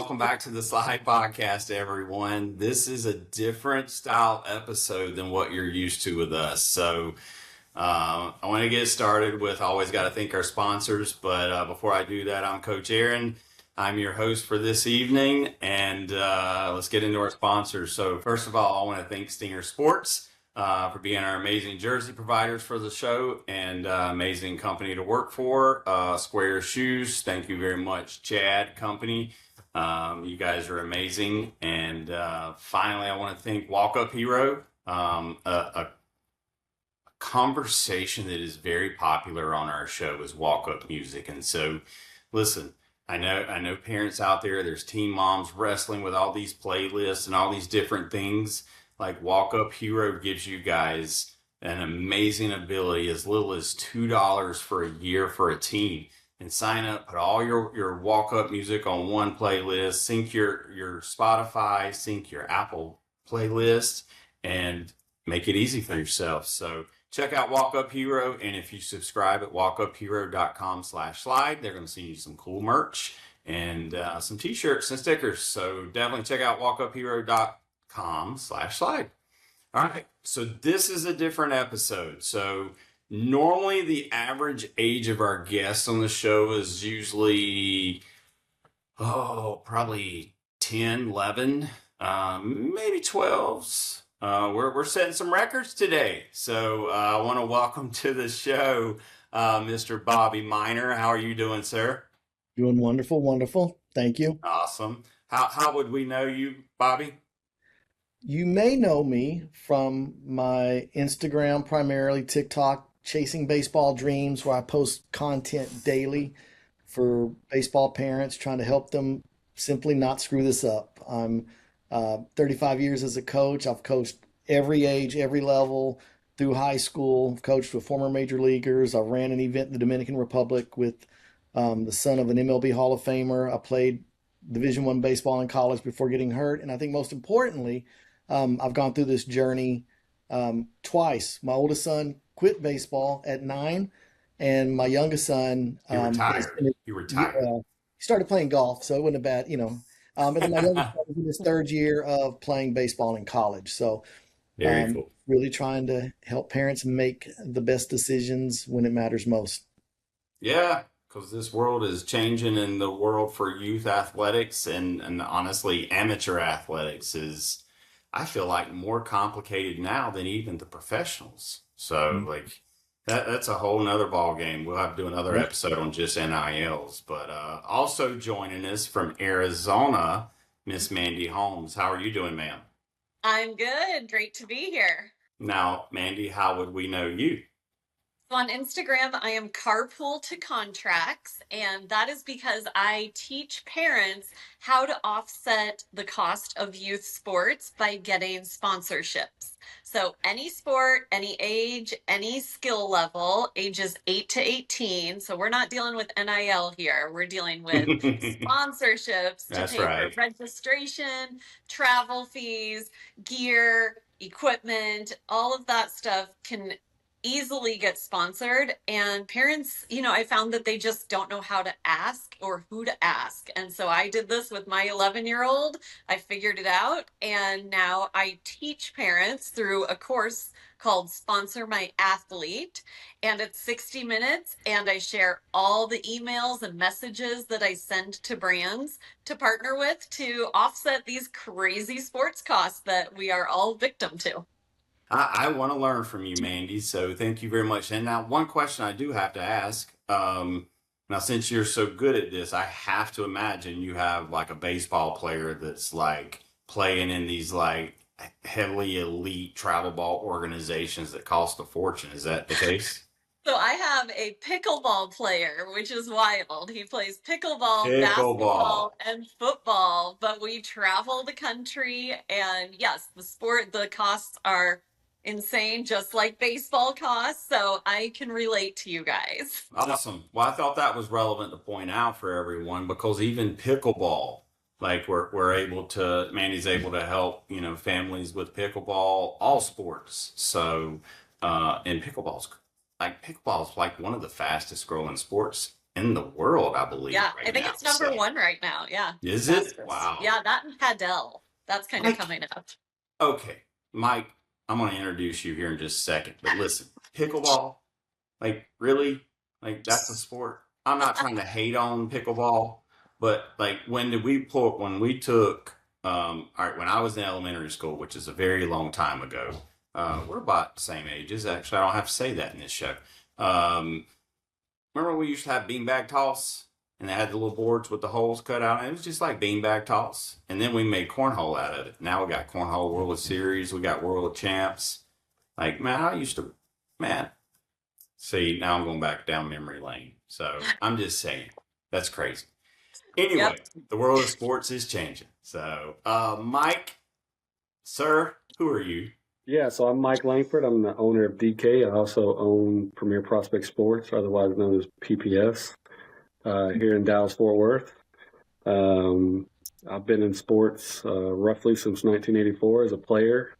welcome back to the Slide Podcast, everyone. This is a different style episode than what you're used to with us. So I want to get started with, always got to thank our sponsors, but before I do that, I'm Coach Aaron. I'm your host for this evening, and let's get into our sponsors. So first of all, I want to thank Stinger Sports for being our amazing jersey providers for the show and amazing company to work for. Square Shoes, thank you very much, Chad Company. You guys are amazing. And finally, I want to thank Walk Up Hero, a conversation that is very popular on our show is walk up music. And so, listen, I know parents out there, there's teen moms wrestling with all these playlists and all these different things. Like Walk Up Hero gives you guys an amazing ability, as little as $2 for a year for a teen. And sign up, put all your walk up music on one playlist, sync your Spotify, sync your Apple playlist, and make it easy for yourself. So check out Walk Up Hero, and if you subscribe at walkuphero.com/slide, they're going to send you some cool merch and some t-shirts and stickers. So definitely check out walkuphero.com/slide. All right, so this is a different episode. So normally the average age of our guests on the show is usually, probably 10, 11, maybe 12s. We're setting some records today. So I want to welcome to the show Mr. Bobby Miner. How are you doing, sir? Doing wonderful, wonderful. Thank you. Awesome. How would we know you, Bobby? You may know me from my Instagram, primarily TikTok, Chasing Baseball Dreams, where I post content daily for baseball parents, trying to help them simply not screw this up. I'm 35 years as a coach. I've coached every age, every level through high school. I've coached with former major leaguers. I ran an event in the Dominican Republic with the son of an MLB Hall of Famer. I played Division I baseball in college before getting hurt. And I think most importantly, I've gone through this journey twice. My oldest son quit baseball at 9, and my youngest son He retired. He started playing golf, so it wasn't a bad, and then my youngest son was in his third year of playing baseball in college. So Very cool. really trying to help parents make the best decisions when it matters most. Yeah, because this world is changing, and the world for youth athletics and honestly amateur athletics is, I feel like, more complicated now than even the professionals. So like that's a whole nother ball game. We'll have to do another episode on just NILs. But also joining us from Arizona, Miss Mandy Holmes. How are you doing, ma'am? I'm good. Great to be here. Now, Mandy, how would we know you? So on Instagram, I am Carpool to Contracts, and that is because I teach parents how to offset the cost of youth sports by getting sponsorships. So any sport, any age, any skill level, ages 8 to 18. So we're not dealing with NIL here. We're dealing with sponsorships to pay for registration, travel fees, gear, equipment, all of that stuff can easily get sponsored. And parents, I found that they just don't know how to ask or who to ask. And so I did this with my 11-year-old. I figured it out. And now I teach parents through a course called Sponsor My Athlete. And it's 60 minutes. And I share all the emails and messages that I send to brands to partner with to offset these crazy sports costs that we are all victim to. I want to learn from you, Mandy. So thank you very much. And now one question I do have to ask. Now, since you're so good at this, I have to imagine you have like a baseball player that's like playing in these like heavily elite travel ball organizations that cost a fortune. Is that the case? So I have a pickleball player, which is wild. He plays pickleball, basketball, and football, but we travel the country. And yes, the costs are insane, just like baseball costs. So I can relate to you guys. Awesome. Well, I thought that was relevant to point out for everyone, because even pickleball, like Mandy's able to help, families with pickleball, all sports. So, and pickleball's like one of the fastest growing sports in the world, I believe, Yeah, I right think now. it's number So, one right now. Yeah, is it? fastest. Wow. Yeah, that and Padel. That's kind of Like, coming up. okay, Mike, I'm going to introduce you here in just a second. But listen, pickleball, like, really? Like, that's a sport? I'm not trying to hate on pickleball, but like, when we took, all right, when I was in elementary school, which is a very long time ago, we're about the same ages. Actually, I don't have to say that in this show. Um, Remember we used to have beanbag toss, and they had the little boards with the holes cut out, and it was just like beanbag toss. And then we made cornhole out of it. Now we got cornhole World Series, we got World Champs. Like, man, I used to, man. See, now I'm going back down memory lane. So I'm just saying, that's crazy. Yep. Anyway, the world of sports is changing. So, Mike, sir, who are you? Yeah, so I'm Mike Langford. I'm the owner of DK. I also own Premier Prospect Sports, otherwise known as PPS, here in Dallas, Fort Worth. I've been in sports roughly since 1984 as a player,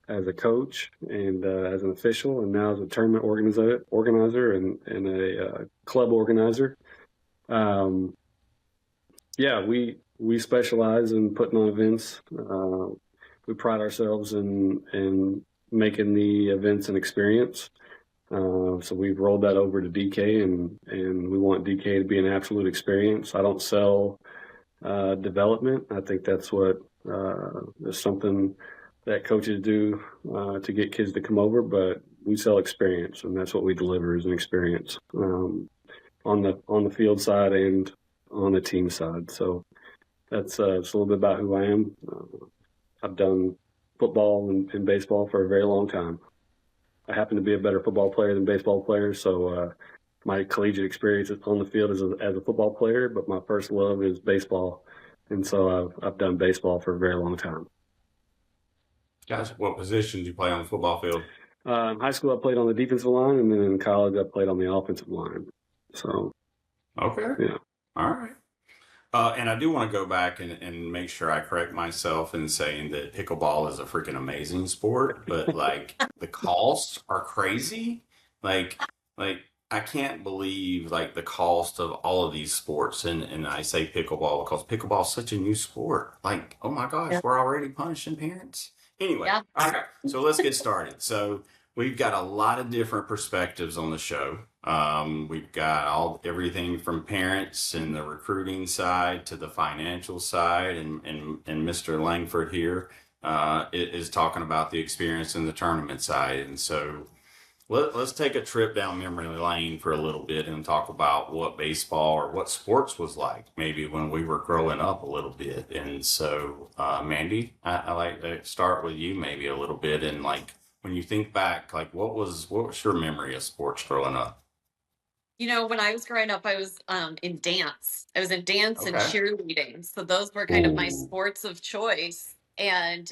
as a coach, and as an official, and now as a tournament organizer and a club organizer. Um, yeah, we specialize in putting on events. We pride ourselves in making the events an experience. So we've rolled that over to DK, and we want DK to be an absolute experience. I don't sell development. I think that's what is something that coaches do to get kids to come over, but we sell experience, and that's what we deliver is an experience on the field side and on the team side. So that's it's a little bit about who I am. I've done football and baseball for a very long time. I happen to be a better football player than baseball player, so my collegiate experience on the field as a football player, but my first love is baseball, and so I've done baseball for a very long time. Guys, what position do you play on the football field? In high school, I played on the defensive line, and then in college, I played on the offensive line. So, Okay. yeah. All right. And I do want to go back and make sure I correct myself in saying that pickleball is a freaking amazing sport, but like the costs are crazy. Like, like I can't believe like the cost of all of these sports. And I say pickleball because pickleball is such a new sport. Like, oh my gosh, Yeah. we're already punishing parents. Anyway, Yeah. all right. So let's get started. So we've got a lot of different perspectives on the show. We've got everything from parents and the recruiting side to the financial side, and Mr. Langford here is talking about the experience in the tournament side. And so let's take a trip down memory lane for a little bit and talk about what baseball or what sports was like maybe when we were growing up a little bit. And so, Mandy, I like to start with you maybe a little bit, and like when you think back, like what was your memory of sports growing up? You know, when I was growing up, I was in dance. I was in dance and Okay. cheerleading. So those were kind of my Ooh. sports of choice. And,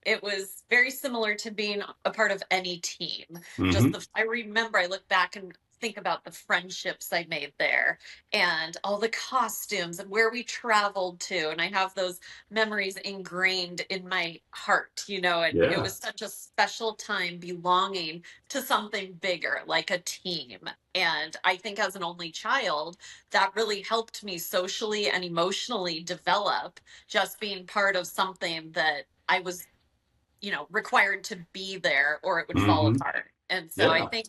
it was very similar to being a part of any team. Mm-hmm. I remember I look back and think about the friendships I made there and all the costumes and where we traveled to. And I have those memories ingrained in my heart, and it Yeah. was such a special time belonging to something bigger, like a team. And I think as an only child, that really helped me socially and emotionally develop, just being part of something that I was, required to be there or it would fall Mm-hmm. apart. And so I Yeah. think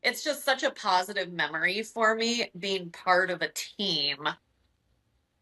it's just such a positive memory for me being part of a team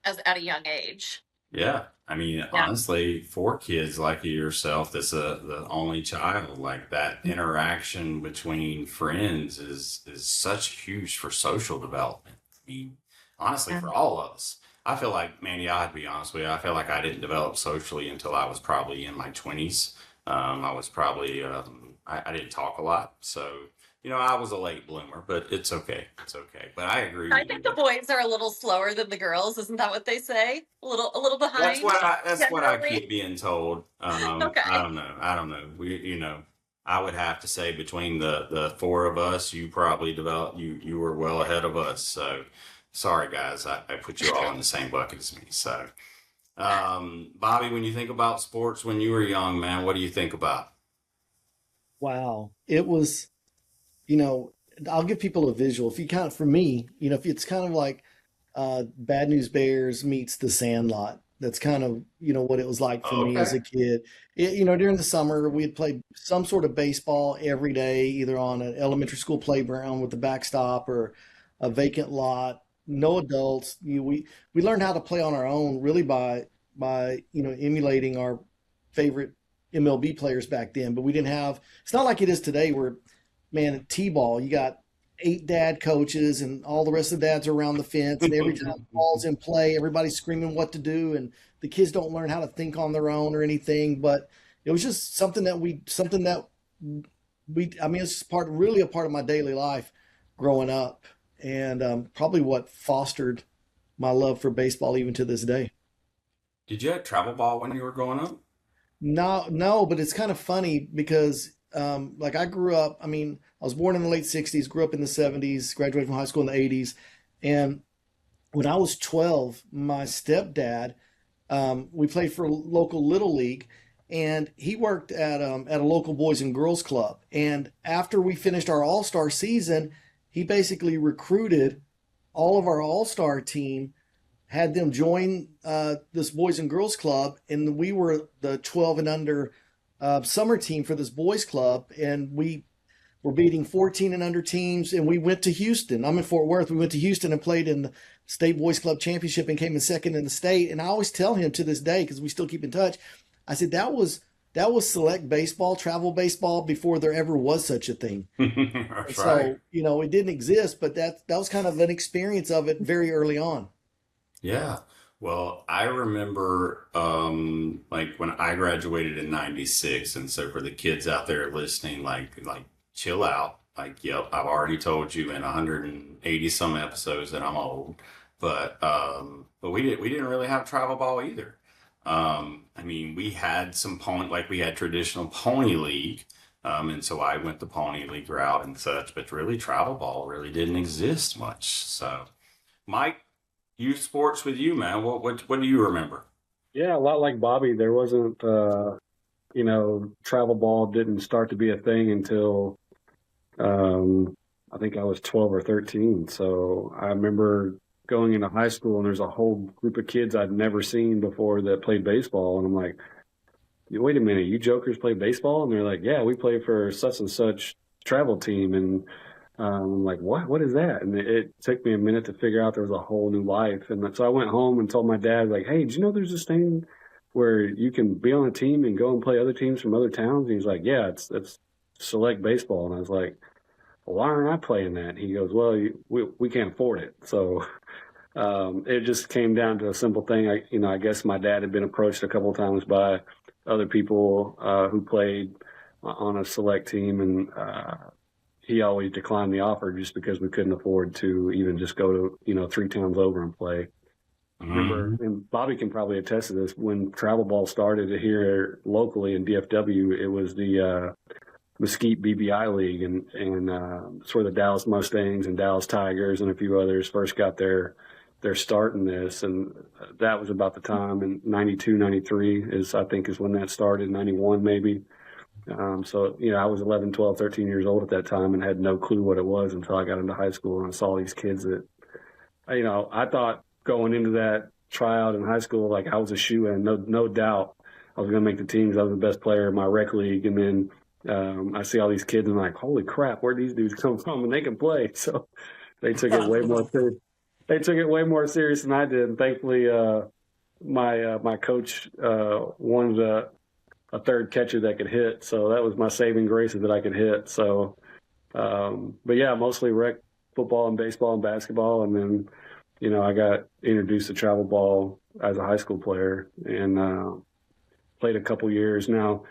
as at a young age. Yeah. I mean, Yeah. honestly, for kids like yourself, that's the only child, like that interaction between friends is such huge for social development. I mean, honestly, Yeah. for all of us. I feel like, Mandy, I'd be honest with you, I feel like I didn't develop socially until I was probably in my 20s. I was probably, I didn't talk a lot. So, I was a late bloomer, but it's okay. It's okay. But I agree I with you think the that boys are a little slower than the girls. Isn't that what they say? A little behind that's what I generally. keep being told. I Okay. don't know. I don't know. I would have to say between the four of us, you probably developed. You were well ahead of us. So sorry, guys. I put you all in the same bucket as me. So, Bobby, when you think about sports when you were young, man, what do you think about? Wow. It was, you know, I'll give people a visual. If you kind of, for me, if it's kind of like Bad News Bears meets The Sandlot. That's kind of, what it was like for me as Okay. a kid. During the summer, we'd play some sort of baseball every day, either on an elementary school playground with the backstop or a vacant lot. No adults. We learned how to play on our own really by emulating our favorite MLB players back then. But we didn't have. It's not like it is today, where man, at T-ball, you got 8 dad coaches and all the rest of the dads are around the fence. And every time the ball's in play, everybody's screaming what to do. And the kids don't learn how to think on their own or anything. But it was just I mean, it's really a part of my daily life growing up. And probably what fostered my love for baseball even to this day. Did you have travel ball when you were growing up? No, no, but it's kind of funny because like I grew up, I mean, I was born in the late 60s, grew up in the 70s, graduated from high school in the 80s. And when I was 12, my stepdad, we played for a local little league, and he worked at a local boys and girls club. And after we finished our all-star season, he basically recruited all of our all-star team, had them join this boys and girls club, and we were the 12 and under summer team for this boys club, and we were beating 14 and under teams. And we went to Houston. I'm in Fort Worth. We went to Houston and played in the state boys club championship and came in second in the state. And I always tell him to this day, because we still keep in touch, I said that was select baseball, travel baseball, before there ever was such a thing. And That's so right. it didn't exist, but that was kind of an experience of it very early on. Yeah. Well, I remember like when I graduated in 96, and so for the kids out there listening, like chill out. Like, yep, I've already told you in 180 some episodes that I'm old. But we didn't really have travel ball either. I mean, we had some pony, like we had traditional pony league. And so I went the pony league route and such, but really travel ball really didn't exist much. So Mike, youth sports with you, man. What do you remember? Yeah, a lot like Bobby. There wasn't, travel ball didn't start to be a thing until I think I was 12 or 13. So I remember going into high school and there's a whole group of kids I'd never seen before that played baseball. And I'm like, wait a minute, you jokers play baseball? And they're like, yeah, we play for such and such travel team. And I'm like, what is that? And it took me a minute to figure out there was a whole new life. And so I went home and told my dad, like, hey, did you know there's this thing where you can be on a team and go and play other teams from other towns? And he's like, yeah, it's select baseball. And I was like, well, why aren't I playing that? He goes, well, we can't afford it. So it just came down to a simple thing. I guess my dad had been approached a couple of times by other people who played on a select team, and he always declined the offer just because we couldn't afford to even just go to 3 towns over and play. Remember, Mhm. and Bobby can probably attest to this, when travel ball started here locally in DFW, it was the Mesquite BBI League, and it's where the Dallas Mustangs and Dallas Tigers and a few others first got their start in this. And that was about the time in 92, 93 I think is when that started, 91 maybe. So, I was 11, 12, 13 years old at that time and had no clue what it was until I got into high school and I saw these kids that, I thought going into that tryout in high school, like I was a shoe-in, no doubt I was going to make the teams. I was the best player in my rec league. And then I see all these kids and I'm like, holy crap, where'd these dudes come from? And they can play. So they took it way more serious. They took it way more serious than I did. And thankfully, my coach wanted a third catcher that could hit. So that was my saving grace, is that I could hit. So, but yeah, mostly rec football and baseball and basketball. And then, I got introduced to travel ball as a high school player and played a couple years. Now,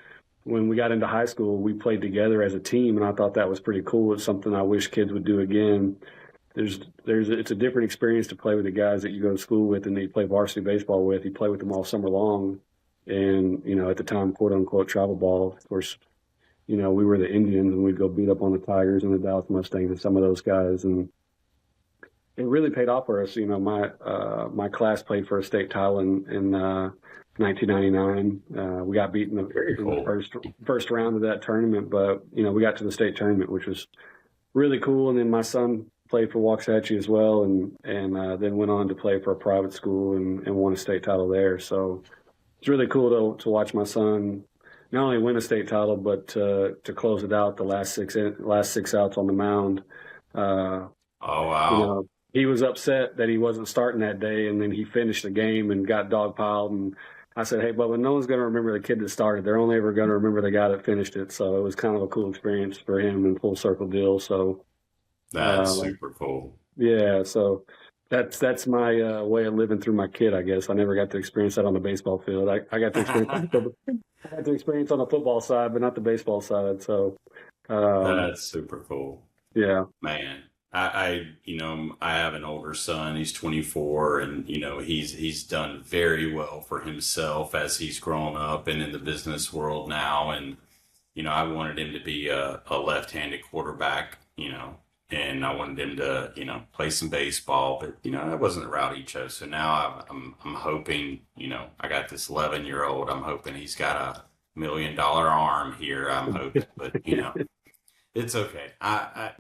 when we got into high school, we played together as a team, and I thought that was pretty cool. It's something I wish kids would do again. It's a different experience to play with the guys that you go to school with and that you play varsity baseball with. You play with them all summer long. And, at the time, quote unquote, travel ball, of course, we were the Indians and we'd go beat up on the Tigers and the Dallas Mustangs and some of those guys. And it really paid off for us. My class played for a state title in 1999. We got beaten Very in the cool. first round of that tournament, but, we got to the state tournament, which was really cool. And then my son played for Waxahachie as well, and then went on to play for a private school and won a state title there. So it's really cool to watch my son not only win a state title, but to close it out the last six outs on the mound. Oh, You wow. know, he was upset that he wasn't starting that day, and then he finished the game and got dogpiled. And I said, "Hey, Bubba, no one's going to remember the kid that started. They're only ever going to remember the guy that finished it." So it was kind of a cool experience for him and full circle deal. So That's uh, super cool. yeah, so that's my way of living through my kid, I guess. I never got to experience that on the baseball field. I got to experience I got to experience on the football side, but not the baseball side. So um, That's super cool. yeah, Man, I have an older son. He's 24, and he's done very well for himself as he's grown up and in the business world now. And I wanted him to be a left-handed quarterback. And I wanted him to play some baseball, but that wasn't the route he chose. So now I'm hoping I got this 11-year-old. I'm hoping he's got a $1 million arm here. I'm hoping, but it's okay. I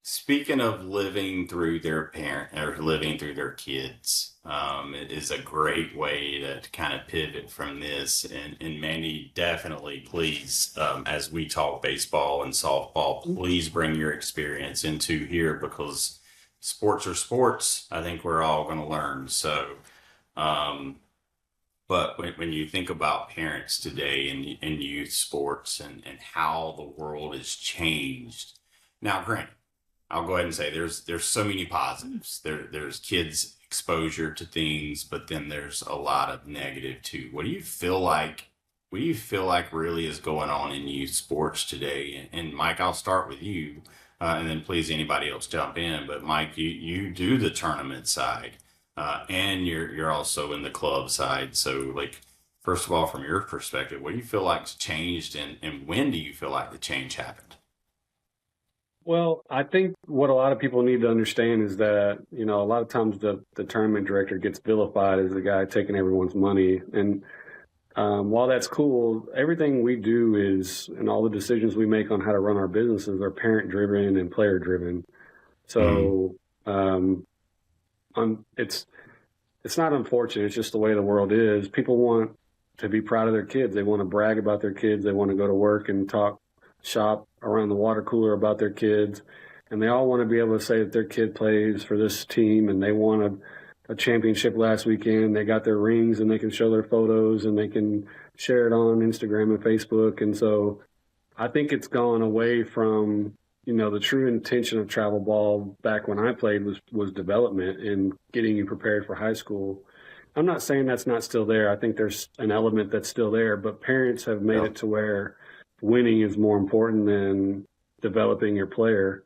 Speaking of living through their parent or living through their kids, it is a great way to kind of pivot from this. And Mandy, definitely, please, as we talk baseball and softball, please bring your experience into here because sports are sports. I think we're all going to learn. So, um, but when you think about parents today in youth sports and how the world has changed, now, granted, I'll go ahead and say there's so many positives. There's kids exposure to things, but then there's a lot of negative too. What do you feel like? What do you feel like really is going on in youth sports today? And Mike, I'll start with you, and then please anybody else jump in. But Mike, you do the tournament side, and you're also in the club side. So like, first of all, from your perspective, what do you feel like's changed, and when do you feel like the change happened? well, I think what a lot of people need to understand is that, a lot of times the tournament director gets vilified as the guy taking everyone's money. And while that's cool, everything we do and all the decisions we make on how to run our businesses are parent driven and player driven. Mm, So um, it's not unfortunate. It's just the way the world is. People want to be proud of their kids. They want to brag about their kids. They want to go to work and talk shop around the water cooler about their kids. And they all want to be able to say that their kid plays for this team and they won a championship last weekend. They got their rings and they can show their photos and they can share it on Instagram and Facebook. And so I think it's gone away from, the true intention of travel ball back when I played was development and getting you prepared for high school. I'm not saying that's not still there. I think there's an element that's still there, but parents have made yeah. it to where winning is more important than developing your player.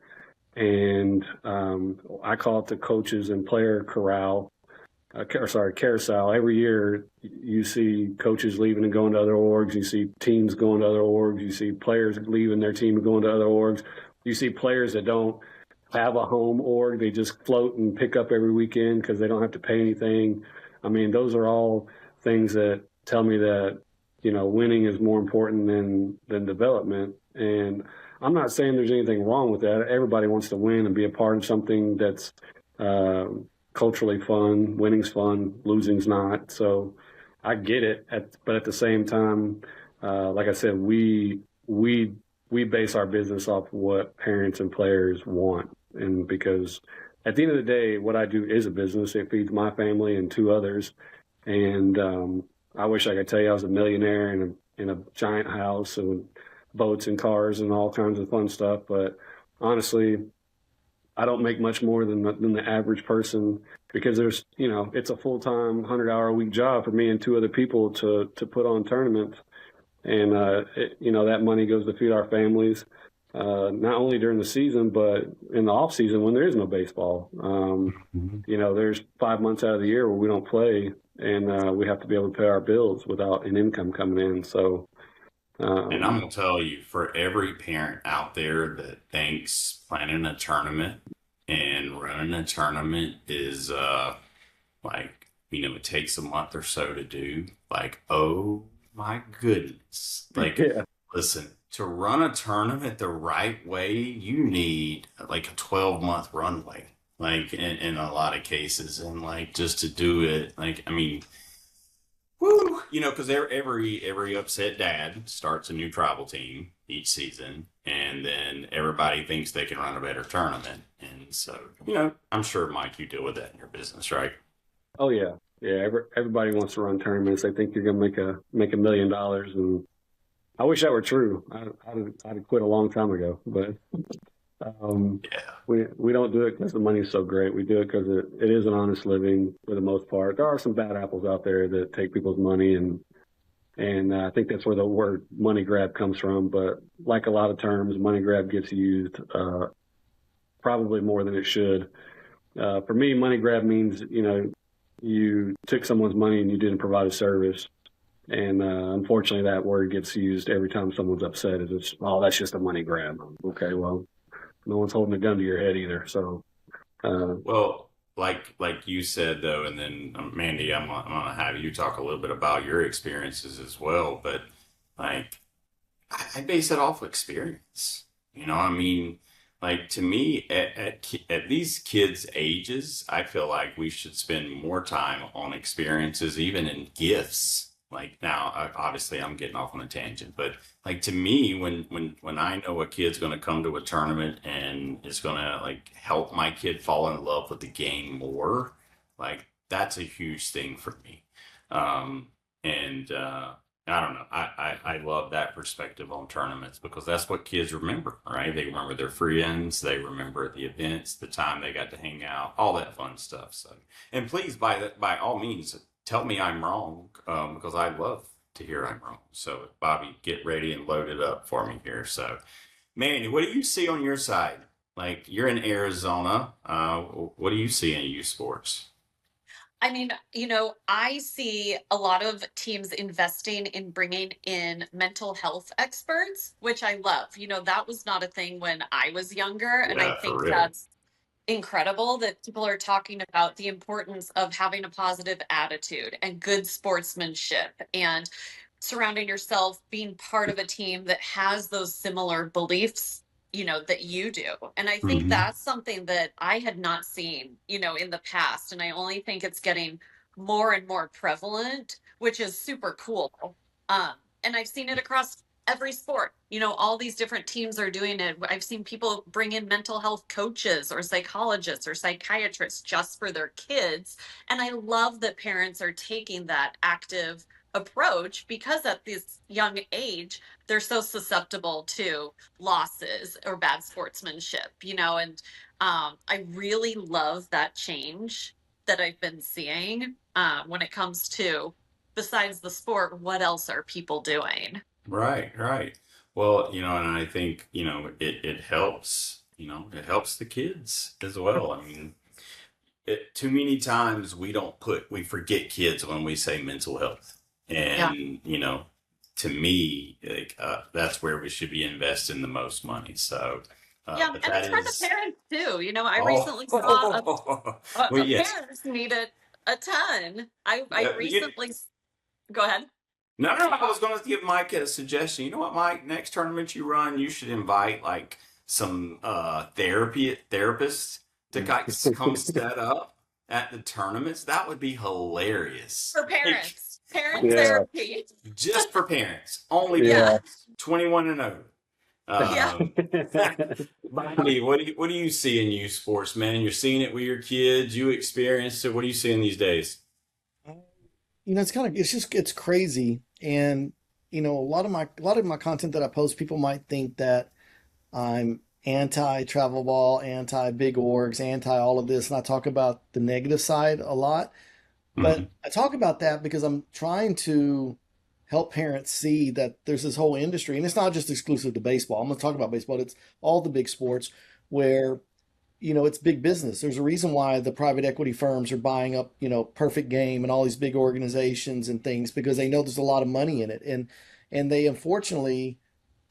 And I call it the coaches and player corral, carousel. Every year you see coaches leaving and going to other orgs. You see teams going to other orgs. You see players leaving their team and going to other orgs. You see players that don't have a home org. They just float and pick up every weekend because they don't have to pay anything. I mean, those are all things that tell me that, winning is more important than development. And I'm not saying there's anything wrong with that. Everybody wants to win and be a part of something that's uh, culturally fun. Winning's fun, losing's not. So I get it. But at the same time, like I said, we base our business off what parents and players want. And because at the end of the day, what I do is a business. It feeds my family and two others. And I wish I could tell you I was a millionaire in a giant house and boats and cars and all kinds of fun stuff. But honestly, I don't make much more than the average person because it's a full-time 100-hour-a-week job for me and two other people to put on tournaments. And, that money goes to feed our families, not only during the season, but in the off season when there is no baseball. Mhm. There's 5 months out of the year where we don't play and we have to be able to pay our bills without an income coming in. So, And I'm um, gonna tell you, for every parent out there that thinks planning a tournament and running a tournament is like, it takes a month or so to do, like, oh my goodness. Like, yeah, Listen, to run a tournament the right way, you need like a 12-month runway, like in a lot of cases. And like just to do it, like, I mean, woo, because every upset dad starts a new travel team each season, and then everybody thinks they can run a better tournament. And so, I'm sure, Mike, you deal with that in your business, right? Oh yeah, yeah. Everybody wants to run tournaments. They think you're gonna make $1 million, and I wish that were true. I'd have quit a long time ago, but Yeah. we don't do it because the money's so great. We do it because it is an honest living for the most part. There are some bad apples out there that take people's money, and I think that's where the word money grab comes from. But like a lot of terms, money grab gets used probably more than it should. For me, money grab means you took someone's money and you didn't provide a service. And unfortunately, that word gets used every time someone's upset. It's oh, that's just a money grab. Okay, well, no one's holding a gun to your head either. So, Well, like you said though, and then Mandy, I'm gonna have you talk a little bit about your experiences as well. But like, I base it off experience. I mean, like to me, at these kids' ages, I feel like we should spend more time on experiences, even in gifts. Like now, obviously, I'm getting off on a tangent, but like to me, when I know a kid's going to come to a tournament and it's going to like help my kid fall in love with the game more, like that's a huge thing for me. And I don't know. I love that perspective on tournaments because that's what kids remember, right? They remember their friends, they remember the events, the time they got to hang out, all that fun stuff. So, and please, by all means, tell me I'm wrong, because I love to hear I'm wrong. So, Bobby, get ready and load it up for me here. So, Manny, what do you see on your side? Like you're in Arizona. What do you see in youth sports? I mean, I see a lot of teams investing in bringing in mental health experts, which I love. That was not a thing when I was younger. And I Yeah, for think real. that's incredible that people are talking about the importance of having a positive attitude and good sportsmanship and surrounding yourself being part of a team that has those similar beliefs that you do. And I think Hmm. that's something that I had not seen in the past, and I only think it's getting more and more prevalent, which is super cool. um and I've seen it across every sport. All these different teams are doing it. I've seen people bring in mental health coaches or psychologists or psychiatrists just for their kids. And I love that parents are taking that active approach because at this young age, they're so susceptible to losses or bad sportsmanship, and I really love that change that I've been seeing when it comes to, besides the sport, what else are people doing? Right, right. Well, and I think, it helps, it helps the kids as well. I mean, too many times we forget kids when we say mental health. Yeah. And, to me, like, that's where we should be investing the most money. So, Yeah, but and that it's for the is, parents too. I oh, recently saw well, a yes. parents need it a ton. I Yeah, recently, go ahead. no, no, I was going to give Mike a suggestion. You know what, Mike? Next tournament you run, you should invite like some therapists to come set up at the tournaments. That would be hilarious. For Like, parents, parent yeah, therapy. just for parents, only Yeah, yeah. parents, 21 and over. yeah. Um, Bobby, what do you see in youth sports, man? You're seeing it with your kids. You experienced it. What are you seeing these days? It's crazy. And, a lot of my content that I post, people might think that I'm anti travel ball, anti big orgs, anti all of this. And I talk about the negative side a lot. But Hmm. I talk about that because I'm trying to help parents see that there's this whole industry, and it's not just exclusive to baseball. I'm going to talk about baseball. It's all the big sports where, it's big business. There's a reason why the private equity firms are buying up, Perfect Game and all these big organizations and things because they know there's a lot of money in it. And they unfortunately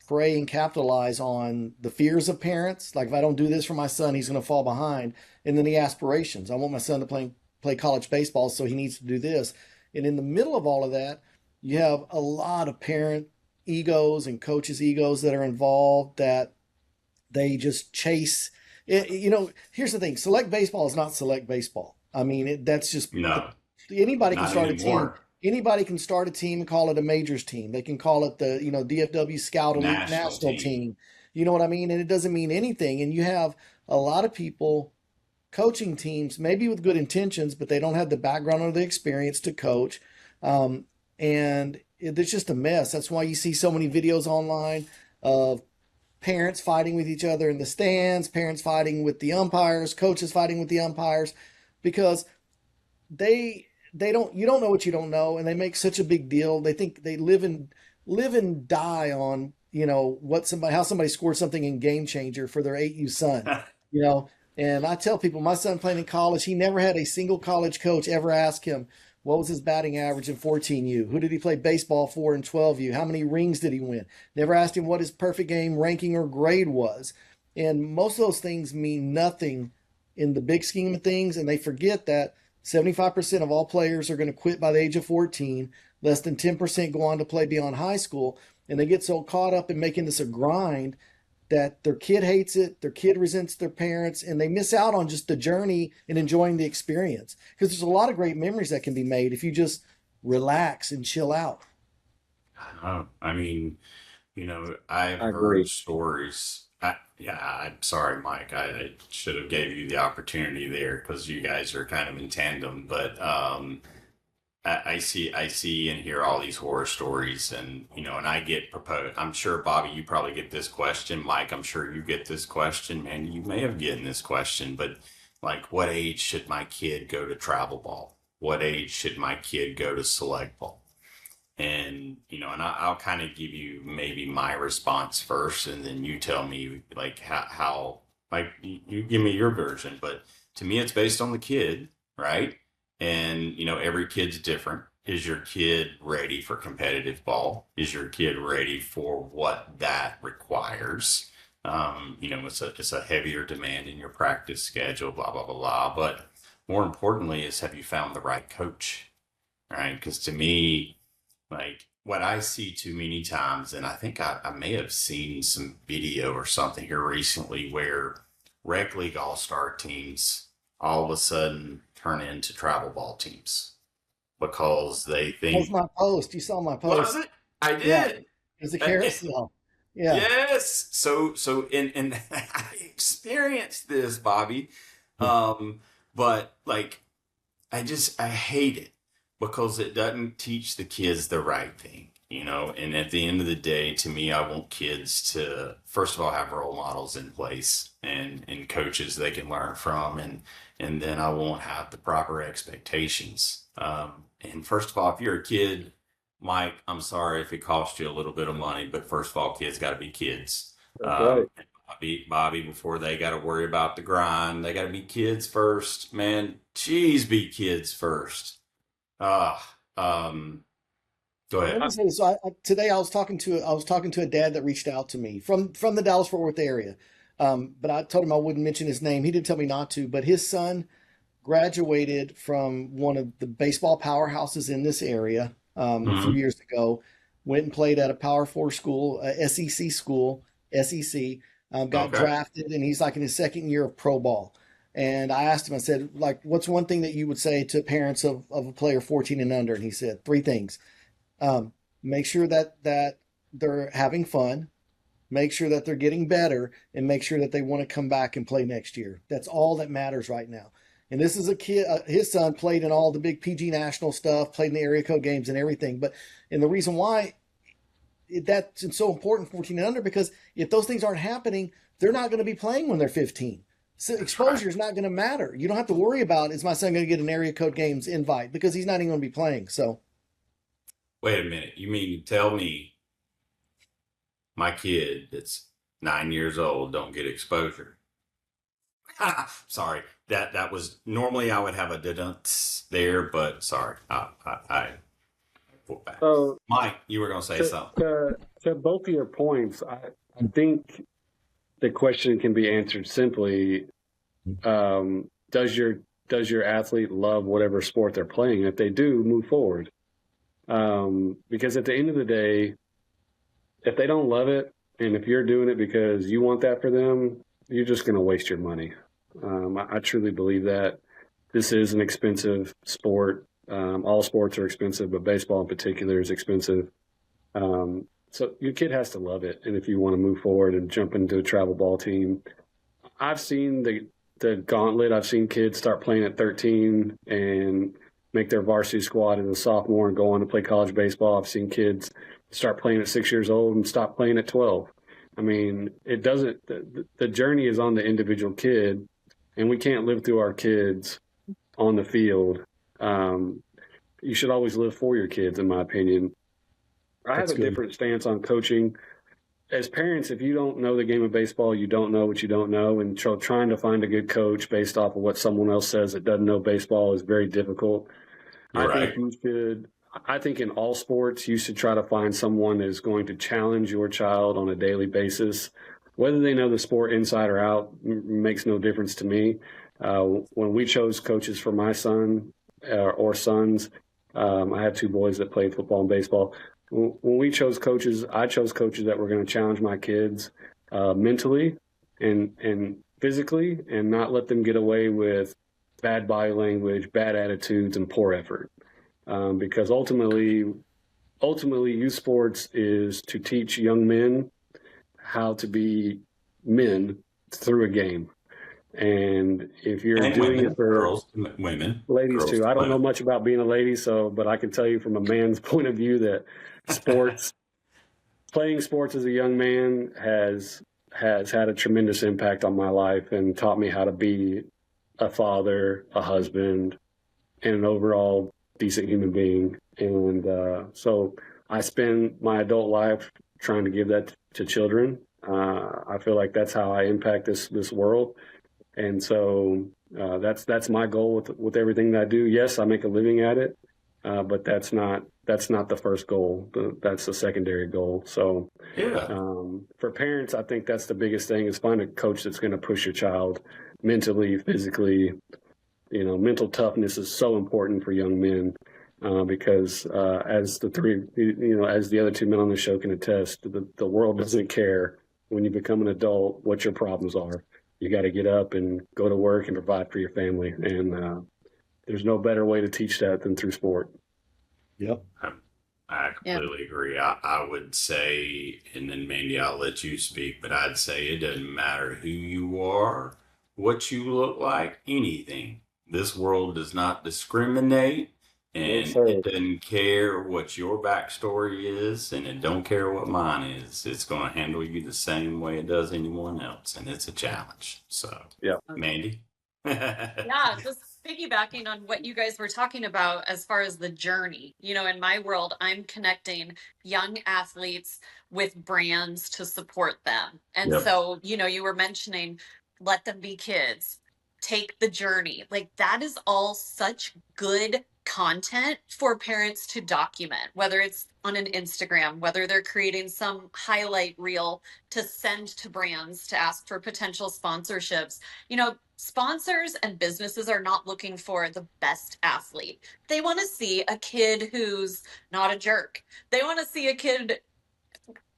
prey and capitalize on the fears of parents. Like if I don't do this for my son, he's going to fall behind. And then the aspirations. I want my son to play college baseball, so he needs to do this. And in the middle of all of that, you have a lot of parent egos and coaches' egos that are involved, that they just chase it. Here's the thing: select baseball is not select baseball. I mean, that's just No, anybody can not start a team. anymore. Anybody can start a team and call it a majors team. They can call it the DFW Scout Elite National National team. Team. You know what I mean? And it doesn't mean anything. And you have a lot of people coaching teams, maybe with good intentions, but they don't have the background or the experience to coach. Um, and it's just a mess. That's why you see so many videos online of parents fighting with each other in the stands, parents fighting with the umpires, coaches fighting with the umpires, because they don't you don't know what you don't know, and they make such a big deal. They think they live and die on how somebody scored something in Game Changer for their 8U son. You know, and I tell people, my son played in college. He never had a single college coach ever ask him what was his batting average in 14U, who did he play baseball for in 12U, how many rings did he win. Never asked him what his perfect game ranking or grade was. And most of those things mean nothing in the big scheme of things, and they forget that 75% of all players are going to quit by the age of 14. Less than 10% go on to play beyond high school. And they get so caught up in making this a grind that their kid hates it, their kid resents their parents, and they miss out on just the journey and enjoying the experience. Because there's a lot of great memories that can be made if you just relax and chill out. I mean, I've I heard agree. stories. Yeah, I'm sorry, Mike. I should have gave you the opportunity there because you guys are kind of in tandem. But I see and hear all these horror stories, and I get proposed. I'm sure, Bobby, you probably get this question. Mike, I'm sure you get this question. Man, you may have gotten this question, but like, what age should my kid go to travel ball? What age should my kid go to select ball? And I'll kind of give you maybe my response first, and then you tell me like how like you give me your version. But to me, it's based on the kid, right? And every kid's different. Is your kid ready for competitive ball? Is your kid ready for what that requires? It's a heavier demand in your practice schedule, blah blah blah blah. But more importantly, is have you found the right coach? Right? Because to me, like what I see too many times, and I think I may have seen some video or something here recently where rec league all star teams all of a sudden turn into travel ball teams because they That was think, my post. You saw my was post. it? I Yeah, did. it was a Uh, carousel. Yeah. Yes. So and I experienced this, Bobby. Um, but like I hate it because it doesn't teach the kids the right thing. And at the end of the day, to me, I want kids to, first of all, have role models in place and coaches they can learn from. And then I won't have the proper expectations. And first of all, if you're a kid, Mike, I'm sorry if it costs you a little bit of money, but first of all, kids got to be kids. That's right. Bobby, before they got to worry about the grind, they got to be kids first. Man, geez, be kids first. Ah, go Let ahead. me say this. So today I was talking to a dad that reached out to me from the Dallas Fort Worth area. But I told him I wouldn't mention his name. He did tell me not to. But his son graduated from one of the baseball powerhouses in this area a few Hmm. years ago. Went and played at a Power Four school, SEC school, SEC. Got Okay. drafted, and he's like in his second year of pro ball. And I asked him, I said, like, what's one thing that you would say to parents of a player 14 and under? And he said three things. Make sure that they're having fun, make sure that they're getting better, and make sure that they want to come back and play next year. That's all that matters right now. And this is a kid. His son played in all the big PG national stuff, played in the area code games and everything. And the reason why that's so important, 14 and under, because if those things aren't happening, they're not going to be playing when they're 15. So That's right. exposure is not going to matter. You don't have to worry about, is my son going to get an area code games invite, because he's not even going to be playing. So Wait a minute. You mean to tell me my kid that's 9 years old don't get exposure? Sorry. That was normally I would have a didn't there, but sorry. I pulled back. So Mike, you were gonna say to, something. to both of your points, I think the question can be answered simply. Does your athlete love whatever sport they're playing? If they do, move forward. Because at the end of the day, if they don't love it, and if you're doing it because you want that for them, you're just going to waste your money. I truly believe that this is an expensive sport. All sports are expensive, but baseball in particular is expensive. So your kid has to love it. And if you want to move forward and jump into a travel ball team, I've seen the gauntlet. I've seen kids start playing at 13 and make their varsity squad as a sophomore and go on to play college baseball. I've seen kids start playing at 6 years old and stop playing at 12. I mean, it doesn't, the journey is on the individual kid, and we can't live through our kids on the field. You should always live for your kids, in my opinion. I have That's a good. different stance on coaching. As parents, if you don't know the game of baseball, you don't know what you don't know. And trying to find a good coach based off of what someone else says that doesn't know baseball is very difficult. You're I right. think I think in all sports, you should try to find someone that is going to challenge your child on a daily basis. Whether they know the sport inside or out makes no difference to me. When we chose coaches for my son or sons, I have two boys that played football and baseball. When we chose coaches, I chose coaches that were going to challenge my kids mentally and physically, and not let them get away with bad body language, bad attitudes, and poor effort. Because ultimately, youth sports is to teach young men how to be men through a game. And if you're And doing women, it for girls, women, ladies girls, too, I don't know women. much about being a lady, but I can tell you from a man's point of view that sports, playing sports as a young man has had a tremendous impact on my life and taught me how to be a father, a husband, and an overall decent human being. And so I spend my adult life trying to give that to children. I feel like that's how I impact this world. And so that's my goal with everything that I do. Yes, I make a living at it, but that's not the first goal. That's the secondary goal. So Yeah. for parents, I think that's the biggest thing is find a coach that's going to push your child mentally, physically. Mental toughness is so important for young men because as as the other two men on the show can attest, the world doesn't care when you become an adult what your problems are. You got to get up and go to work and provide for your family. And there's no better way to teach that than through sport. Yep. I Yeah. completely agree. I would say, and then Mandy, I'll let you speak, but I'd say it doesn't matter who you are, what you look like, anything. This world does not discriminate, No, and sir. it doesn't care what your backstory is, and it don't care what mine is. It's going to handle you the same way it does anyone else, and it's a challenge. So, Yeah. Mandy. Yeah, just piggybacking on what you guys were talking about as far as the journey. In my world, I'm connecting young athletes with brands to support them. And Yep. so, you were mentioning let them be kids, take the journey. Like that is all such good content for parents to document, whether it's on an Instagram, whether they're creating some highlight reel to send to brands to ask for potential sponsorships. Sponsors and businesses are not looking for the best athlete. They want to see a kid who's not a jerk. They want to see a kid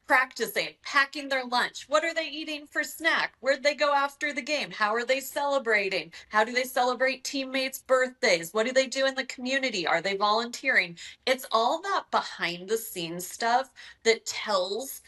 practicing, packing their lunch. What are they eating for snack? Where'd they go after the game? How are they celebrating? How do they celebrate teammates' birthdays? What do they do in the community? Are they volunteering? It's all that behind the scenes stuff that tells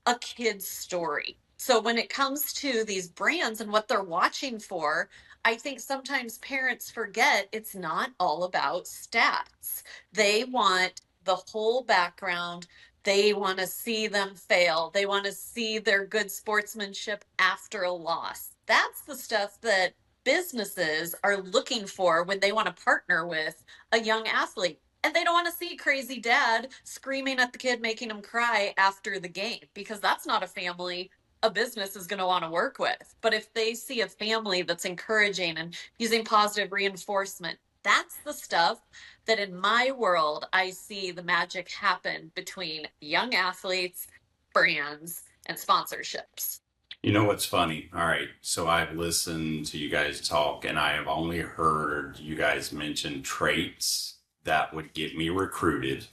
a kid's story. So when it comes to these brands and what they're watching for, I think sometimes parents forget it's not all about stats. They want the whole background. They want to see them fail. They want to see their good sportsmanship after a loss. That's the stuff that businesses are looking for when they want to partner with a young athlete. And they don't want to see crazy dad screaming at the kid, making him cry after the game, because that's not a family a business is going to want to work with. But if they see a family that's encouraging and using positive reinforcement, that's the stuff that in my world, I see the magic happen between young athletes, brands, and sponsorships. You know what's funny? All right, so I've listened to you guys talk, and I have only heard you guys mention traits that would get me recruited.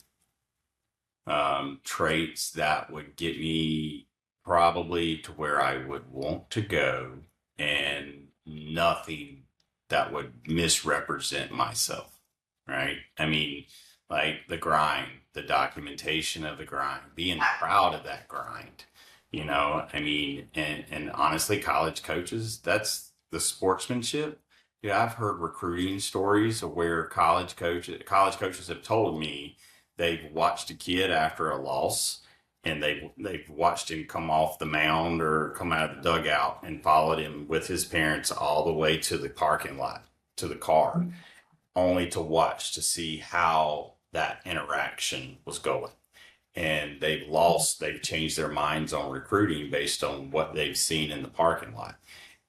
traits that would get me probably to where I would want to go, and nothing that would misrepresent myself, right? I mean, like the grind, the documentation of the grind, being proud of that grind, I mean, and honestly, college coaches, that's the sportsmanship. Yeah, I've heard recruiting stories of where college coaches have told me they've watched a kid after a loss, and they've watched him come off the mound or come out of the dugout and followed him with his parents all the way to the parking lot, to the car, only to watch to see how that interaction was going. And they've changed their minds on recruiting based on what they've seen in the parking lot.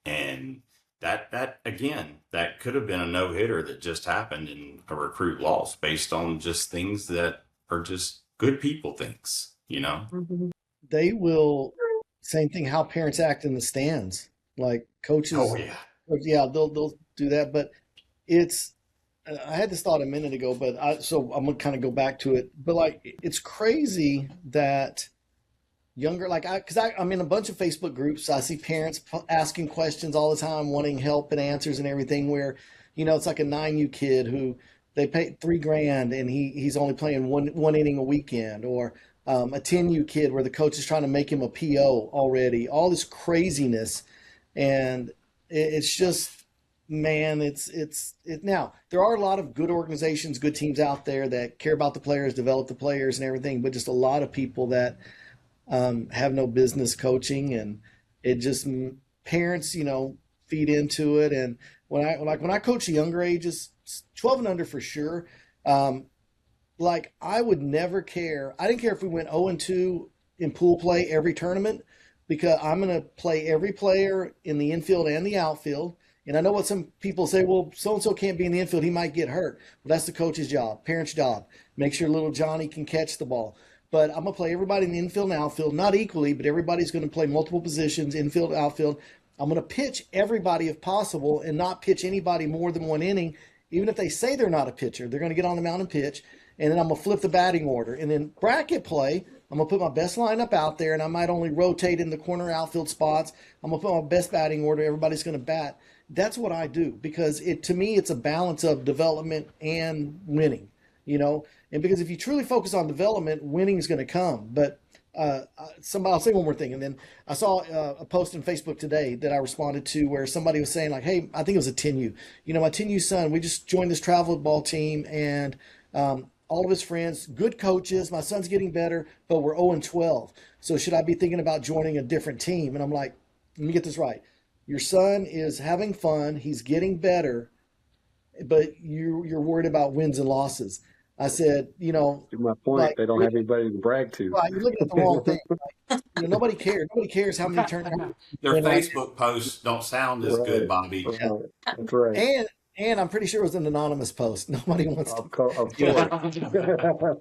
And that again, that could have been a no hitter that just happened, and a recruit lost based on just things that are just good people things. They will, same thing, how parents act in the stands. Like Oh coaches, yeah. yeah, they'll do that. But it's, I had this thought a minute ago, but so I'm gonna kind of go back to it. But like, it's crazy that younger, like because I'm in a bunch of Facebook groups. I see parents asking questions all the time, wanting help and answers and everything. Where, it's like a 9U kid who they paid $3,000 and he's only playing one inning a weekend, or a 10U kid where the coach is trying to make him a PO already. All this craziness, and it's just, man, it. Now there are a lot of good organizations, good teams out there that care about the players, develop the players and everything, but just a lot of people that have no business coaching, and it just, parents, feed into it. And when I coach the younger ages, 12 and under for sure. Like I would never care. I didn't care if we went 0-2 in pool play every tournament, because I'm going to play every player in the infield and the outfield. And I know what some people say, well, so and so can't be in the infield, he might get hurt. Well, that's the coach's job, parents' job. Make sure little Johnny can catch the ball. But I'm going to play everybody in the infield and outfield, not equally, but everybody's going to play multiple positions, infield, outfield. I'm going to pitch everybody if possible, and not pitch anybody more than one inning. Even if they say they're not a pitcher, they're going to get on the mound and pitch. And then I'm going to flip the batting order. And then bracket play, I'm going to put my best lineup out there, and I might only rotate in the corner outfield spots. I'm going to put my best batting order. Everybody's going to bat. That's what I do, because to me, it's a balance of development and winning, And because if you truly focus on development, winning is going to come. But I'll say one more thing. And then I saw a post on Facebook today that I responded to, where somebody was saying, like, hey, I think it was a 10U. My 10U son, we just joined this travel ball team, and all of his friends, good coaches. My son's getting better, but we're 0-12. So should I be thinking about joining a different team? And I'm like, let me get this right. Your son is having fun. He's getting better, but you're worried about wins and losses. I said, To my point, like, they don't have anybody to brag to. well, you're looking at the wrong thing. Like, nobody cares. Nobody cares how many turn. Their And Facebook posts don't sound as good, Right. Bobby. Right. That's right. and I'm pretty sure it was an anonymous post. Nobody wants to. Of course. Of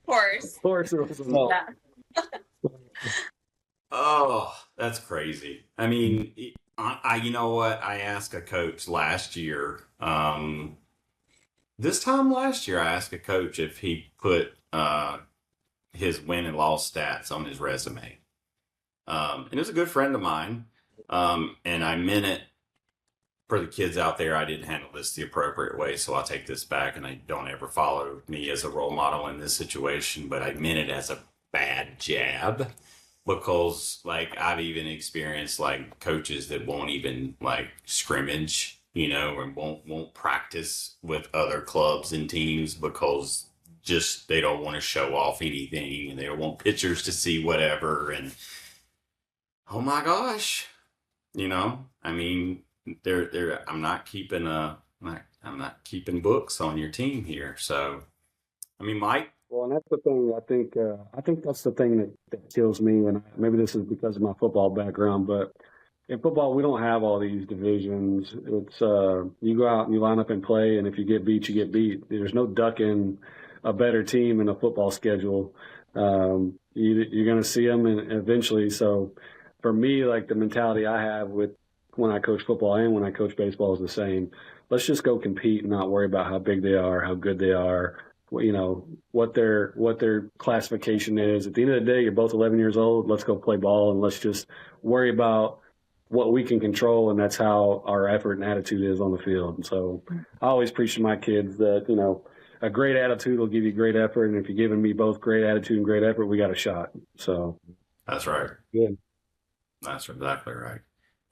course. Of course, it was So, Yeah. Oh, that's crazy. I mean, you know what? I asked a coach last year. This time last year, I asked a coach if he put his win and loss stats on his resume. And it was a good friend of mine. And I meant it for the kids out there. I didn't handle this the appropriate way, so I'll take this back, and I don't ever follow me as a role model in this situation, but I meant it as a bad jab. Because like I've even experienced like coaches that won't even like scrimmage, and won't practice with other clubs and teams, because just they don't want to show off anything, and they don't want pitchers to see whatever. And oh my gosh, I mean, I'm not keeping I'm not keeping books on your team here. So I mean, Mike. Well, and that's the thing. I think that's the thing that kills me. And maybe this is because of my football background, but in football, we don't have all these divisions. It's you go out and you line up and play, and if you get beat, you get beat. There's no ducking a better team in a football schedule. You're going to see them, and eventually. So, for me, like the mentality I have with when I coach football and when I coach baseball is the same. Let's just go compete and not worry about how big they are, how good they are. what their classification is. At the end of the day, you're both 11 years old. Let's go play ball and let's just worry about what we can control, and that's how our effort and attitude is on the field. And so I always preach to my kids that, a great attitude will give you great effort, and if you're giving me both great attitude and great effort, we got a shot. So that's right. Yeah. That's exactly right.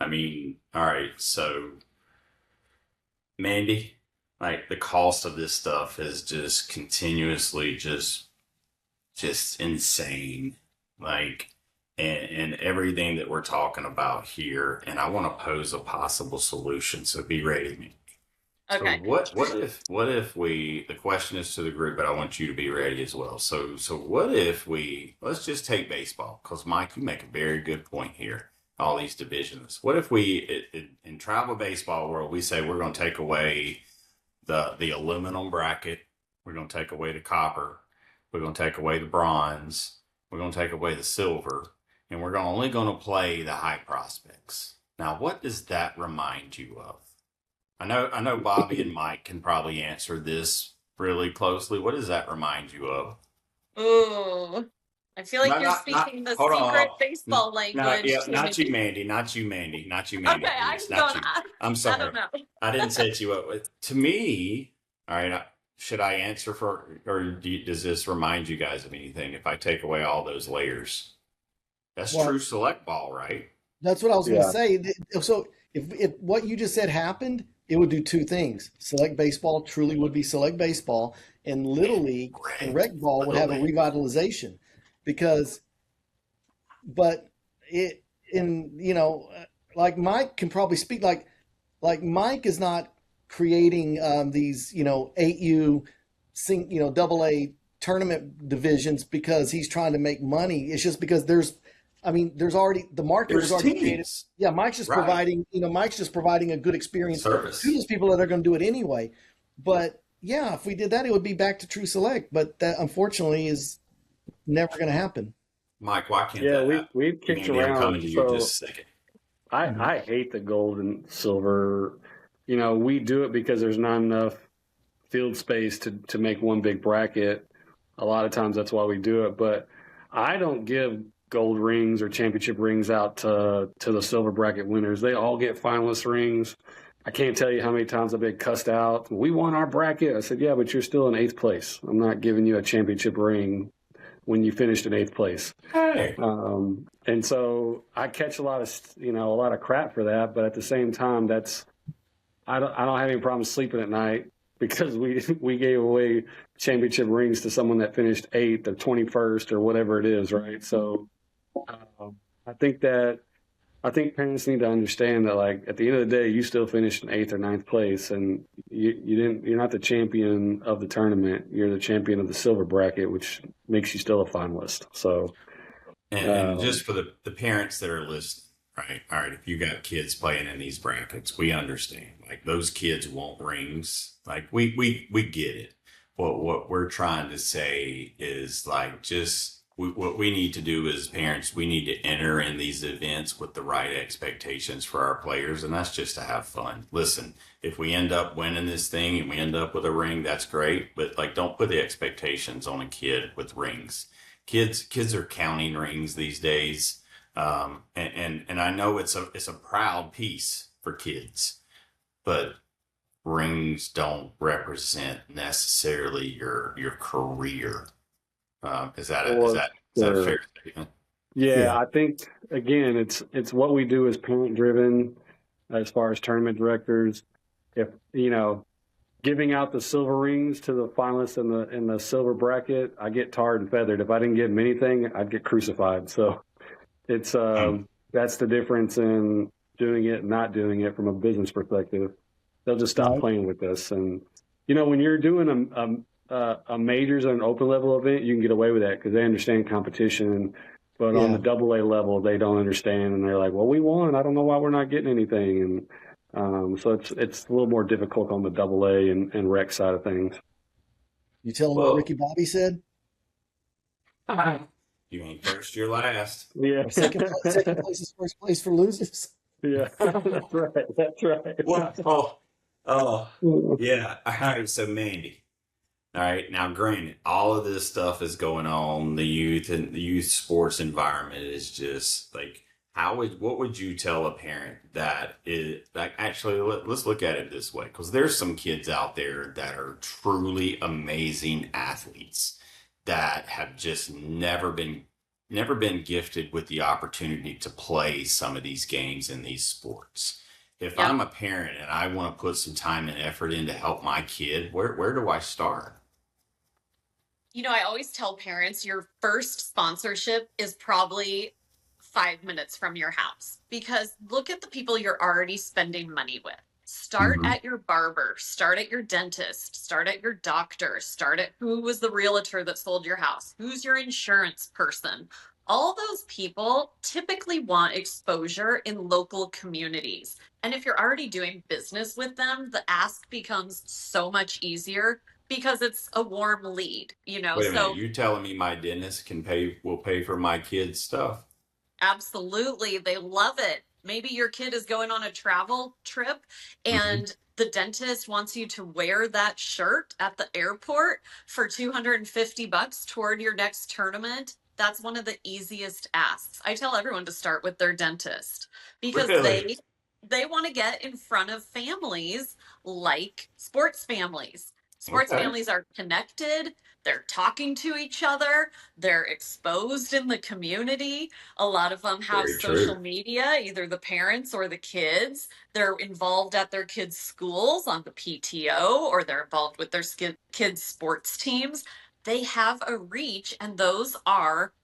I mean, all right, so Mandy, like the cost of this stuff is just continuously just insane. Like, and everything that we're talking about here, and I want to pose a possible solution. So be ready, Mandy. Okay. So what if we, the question is to the group, but I want you to be ready as well. So what if let's just take baseball, because Mike, you make a very good point here. All these divisions. What if we, in travel baseball world, we say we're going to take away the aluminum bracket, we're going to take away the copper, we're going to take away the bronze, we're going to take away the silver, and we're only going to play the high prospects. Now, what does that remind you of? I know Bobby and Mike can probably answer this really closely. What does that remind you of? Ooh, I feel like you're speaking the secret baseball language. Not you, Mandy. Not you, Mandy. Okay, I'm sorry. I don't know. I didn't set you up. To me, all right, should I answer does this remind you guys of anything if I take away all those layers? That's true select ball, right? That's what I was going to say. So if what you just said happened, it would do two things. Select baseball truly would be select baseball, and Little League and rec ball would have a revitalization. Like Mike can probably speak, like Mike is not creating these 8U double A tournament divisions because he's trying to make money. It's just because there's already the market is already created. Yeah, Mike's just providing a good experience service to those people that are going to do it anyway. But yeah, if we did that, it would be back to true select. But that unfortunately is never going to happen. Mike, why can't that happen? We've kicked around. I'm coming to you just a second. I hate the gold and silver. We do it because there's not enough field space to make one big bracket. A lot of times that's why we do it. But I don't give gold rings or championship rings out to the silver bracket winners. They all get finalist rings. I can't tell you how many times I've been cussed out. We won our bracket. I said, yeah, but you're still in 8th place. I'm not giving you a championship ring when you finished in 8th place. Hey. And so I catch a lot of crap for that. But at the same time, I don't have any problem sleeping at night because we gave away championship rings to someone that finished 8th or 21st or whatever it is, right? So I think parents need to understand that, like, at the end of the day, you still finished in 8th or 9th place, and you're not the champion of the tournament. You're the champion of the silver bracket, which makes you still a finalist. So, and just for the parents that are listening, right? All right, if you got kids playing in these brackets, we understand. Like, those kids want rings. Like, we get it. What we're trying to say is, like, what we need to do as parents, we need to enter in these events with the right expectations for our players, and that's just to have fun. Listen, if we end up winning this thing and we end up with a ring, that's great, but, like, don't put the expectations on a kid with rings. Kids are counting rings these days, and I know it's a proud piece for kids, but rings don't represent necessarily your career. Is that a fair statement? Yeah, I think, again, it's what we do as parent driven as far as tournament directors. If giving out the silver rings to the finalists in the silver bracket, I get tarred and feathered. If I didn't give them anything, I'd get crucified. So it's that's the difference in doing it and not doing it from a business perspective. They'll just stop playing with this. And when you're doing a majors or an open level event, you can get away with that because they understand competition. But on the double A level, they don't understand, and they're like, "Well, we won. I don't know why we're not getting anything." And so it's a little more difficult on the double A and rec side of things. You tell them what Ricky Bobby said? You ain't first, you're last. Yeah. Second place is first place for losers. Yeah, that's right. That's right. Well, yeah. All right, so Mandy, All right. Now, granted, all of this stuff is going on. The youth and the youth sports environment is just like, what would you tell a parent that is like, actually, let's look at it this way, because there's some kids out there that are truly amazing athletes that have just never been gifted with the opportunity to play some of these games in these sports. If Yep. I'm a parent and I want to put some time and effort in to help my kid, where do I start? I always tell parents your first sponsorship is probably 5 minutes from your house because look at the people you're already spending money with. Start Mhm. at your barber, start at your dentist, start at your doctor, start at who was the realtor that sold your house, who's your insurance person. All those people typically want exposure in local communities. And if you're already doing business with them, the ask becomes so much easier because it's a warm lead. Wait a minute, So you telling me my dentist will pay for my kid's stuff? absolutely, they love it. Maybe your kid is going on a travel trip Hmm. and the dentist wants you to wear that shirt at the airport for $250 toward your next tournament. That's one of the easiest asks. I tell everyone to start with their dentist because Really? they want to get in front of families like sports families. Sports Okay. families are connected, they're talking to each other, they're exposed in the community. A lot of them have Very social true. media, either the parents or the kids. They're involved at their kids' schools on the PTO, or they're involved with their kids' sports teams. They have a reach, and those are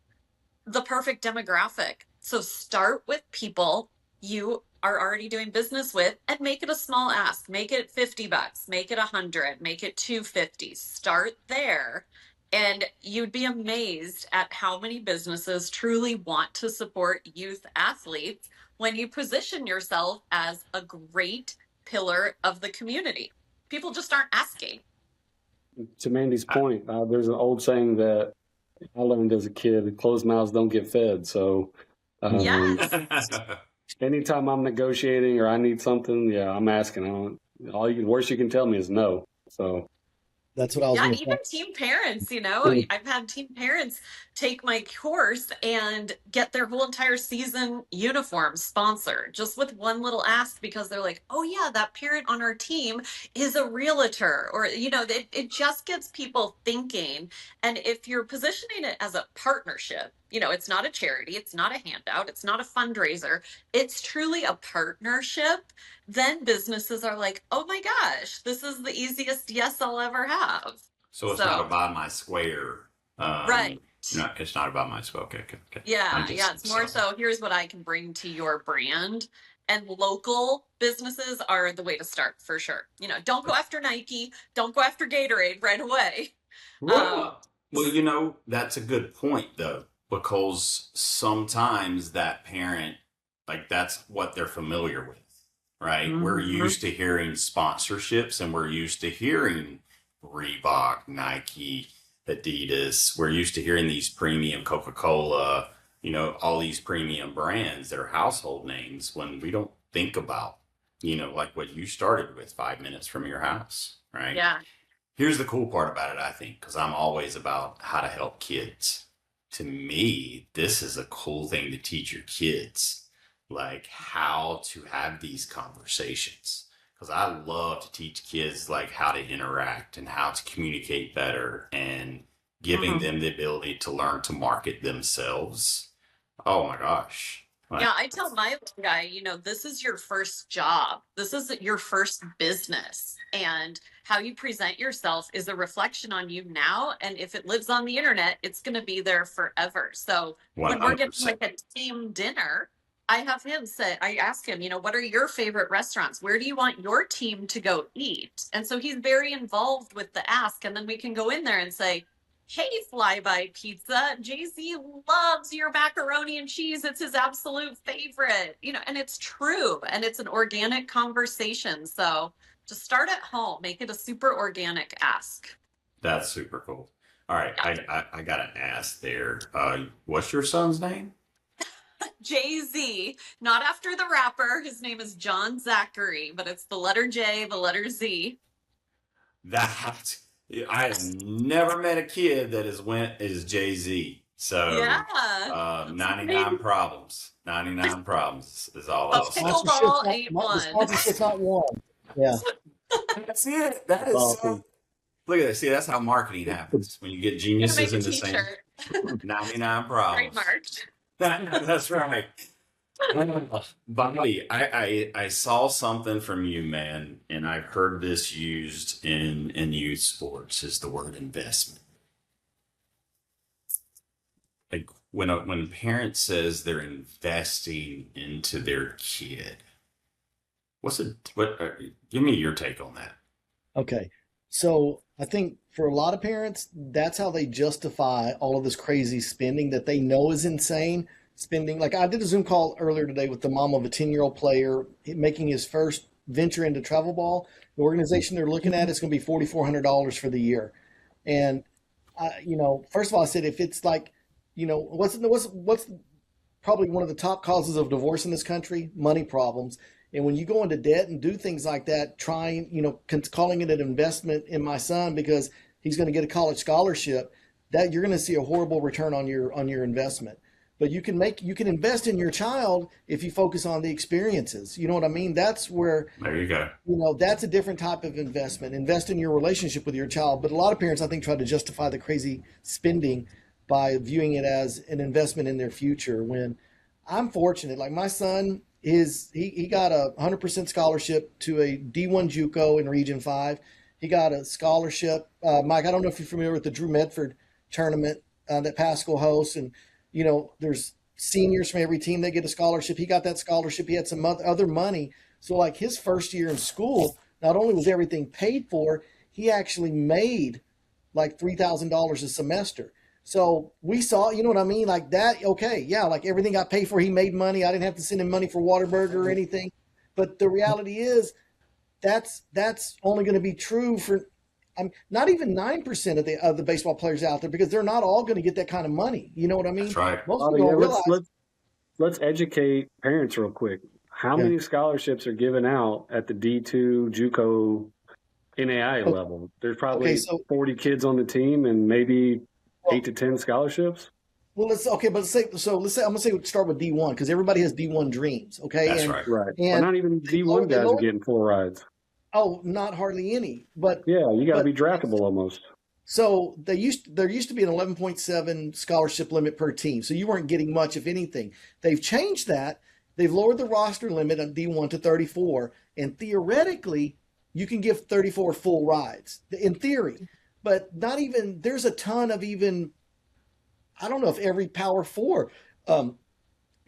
the perfect demographic. So start with people you are already doing business with and make it a small ask. Make it $50, make it 100, make it 250. Start there. And you'd be amazed at how many businesses truly want to support youth athletes when you position yourself as a great pillar of the community. People just aren't asking. To Mandy's I- point, there's an old saying that I learned as a kid: closed mouths don't get fed. So, um, Yes. anytime I'm negotiating or I need something, yeah, I'm asking. I don't, worst you can tell me is no. So, That's what I was Yeah, going to even say. teen parents. mm, I've had teen parents take my course and get their whole entire season uniform sponsored just with one little ask because they're like, oh, yeah, that parent on our team is a realtor. Or it just gets people thinking. And if you're positioning it as a partnership, it's not a charity, it's not a handout, it's not a fundraiser, it's truly a partnership, then businesses are like, oh my gosh, this is the easiest yes I'll ever have. So it's not So, about my square. right. No, it's not about my square. Okay, okay, okay. I'm Yeah, just it's more so. so here's what I can bring to your brand. And local businesses are the way to start for sure. Don't go after Nike, don't go after Gatorade right away. Um, Well, that's a good point though, because sometimes that parent, like that's what they're familiar with, right? We're mhm. used to hearing sponsorships and we're used to hearing Reebok, Nike, Adidas. We're used to hearing these premium Coca-Cola, all these premium brands that are household names when we don't think about, like what you started with 5 minutes from your house, right? Yeah. Here's the cool part about it, I think, because I'm always about how to help kids. To me, this is a cool thing to teach your kids, like how to have these conversations. Because I love to teach kids like how to interact and how to communicate better and giving Mhm. them the ability to learn to market themselves. Oh my gosh. Like, Yeah, I tell my little guy, this is your first job. This is your first business. And how you present yourself is a reflection on you now. And if it lives on the internet, it's going to be there forever. So when we're getting 100%. like a team dinner, I ask him, what are your favorite restaurants? Where do you want your team to go eat? And so he's very involved with the ask. And then we can go in there and say, hey, Flyby Pizza, Jay-Z loves your macaroni and cheese. It's his absolute favorite, and it's true. And it's an organic conversation. So just start at home, make it a super organic ask. That's super cool. All right, Yeah. I gotta ask there. What's your son's name? Jay-Z, not after the rapper. His name is John Zachary, but it's the letter J, the letter Z. That I have never met a kid that has went as Jay-Z. Yeah. So That's 99 amazing. problems. 99 problems is all A I'll say. Sponsorship's pickleball not, ain't the one. sponsorship's not one. Yeah. That's it. That That's is awesome. look at that. See, that's how marketing happens. When you get Gonna geniuses make a in the same t-shirt. 99 problems. Trademarked. That's right. Bobby, I saw something from you, man, and I've heard this used in youth sports is the word investment. Like when a parent says they're investing into their kid, what's it? What? Give me your take on that. Okay. So I think for a lot of parents, that's how they justify all of this crazy spending that they know is insane spending. Like I did a Zoom call earlier today with the mom of a 10-year-old player making his first venture into travel ball. The organization they're looking at is going to be $4,400 for the year. And first of all, I said if it's like, what's probably one of the top causes of divorce in this country, money problems. And when you go into debt and do things like that, trying, calling it an investment in my son because he's going to get a college scholarship, that you're going to see a horrible return on your investment. But you can invest in your child if you focus on the experiences. You know what I mean? That's where, There you go. that's a different type of investment. Invest in your relationship with your child. But a lot of parents, I think, try to justify the crazy spending by viewing it as an investment in their future. When I'm fortunate, like my son, he got a 100% scholarship to a D1 JUCO in Region 5. He got a scholarship. Mike, I don't know if you're familiar with the Drew Medford tournament that Pascal hosts. And, there's seniors from every team that get a scholarship. He got that scholarship. He had some other money. So, like his first year in school, not only was everything paid for, he actually made like $3,000 a semester. So we saw, you know what I mean? Like that, okay, yeah, like everything got paid for. He made money. I didn't have to send him money for Whataburger or anything. But the reality is that's only going to be true for not even 9% of the baseball players out there because they're not all going to get that kind of money. You know what I mean? That's right. Most Bobby, people yeah, don't realize. let's educate parents real quick. How Yeah. many scholarships are given out at the D2 JUCO NAI Okay, level? There's probably so 40 kids on the team and maybe well, 8 to 10 scholarships. well, let's okay, but let's say I'm gonna say start with D1 because everybody has D1 dreams, okay? That's And right. Right. But and not even they D1 they guys are lower getting full rides. not hardly any, but Yeah, you got to but be draftable almost. so there used to be an 11.7 scholarship limit per team, so you weren't getting much, if anything. They've changed that. They've lowered the roster limit on D1 to 34, and theoretically, you can give 34 full rides in theory. But not even there's a ton of even I don't know if every Power Four um,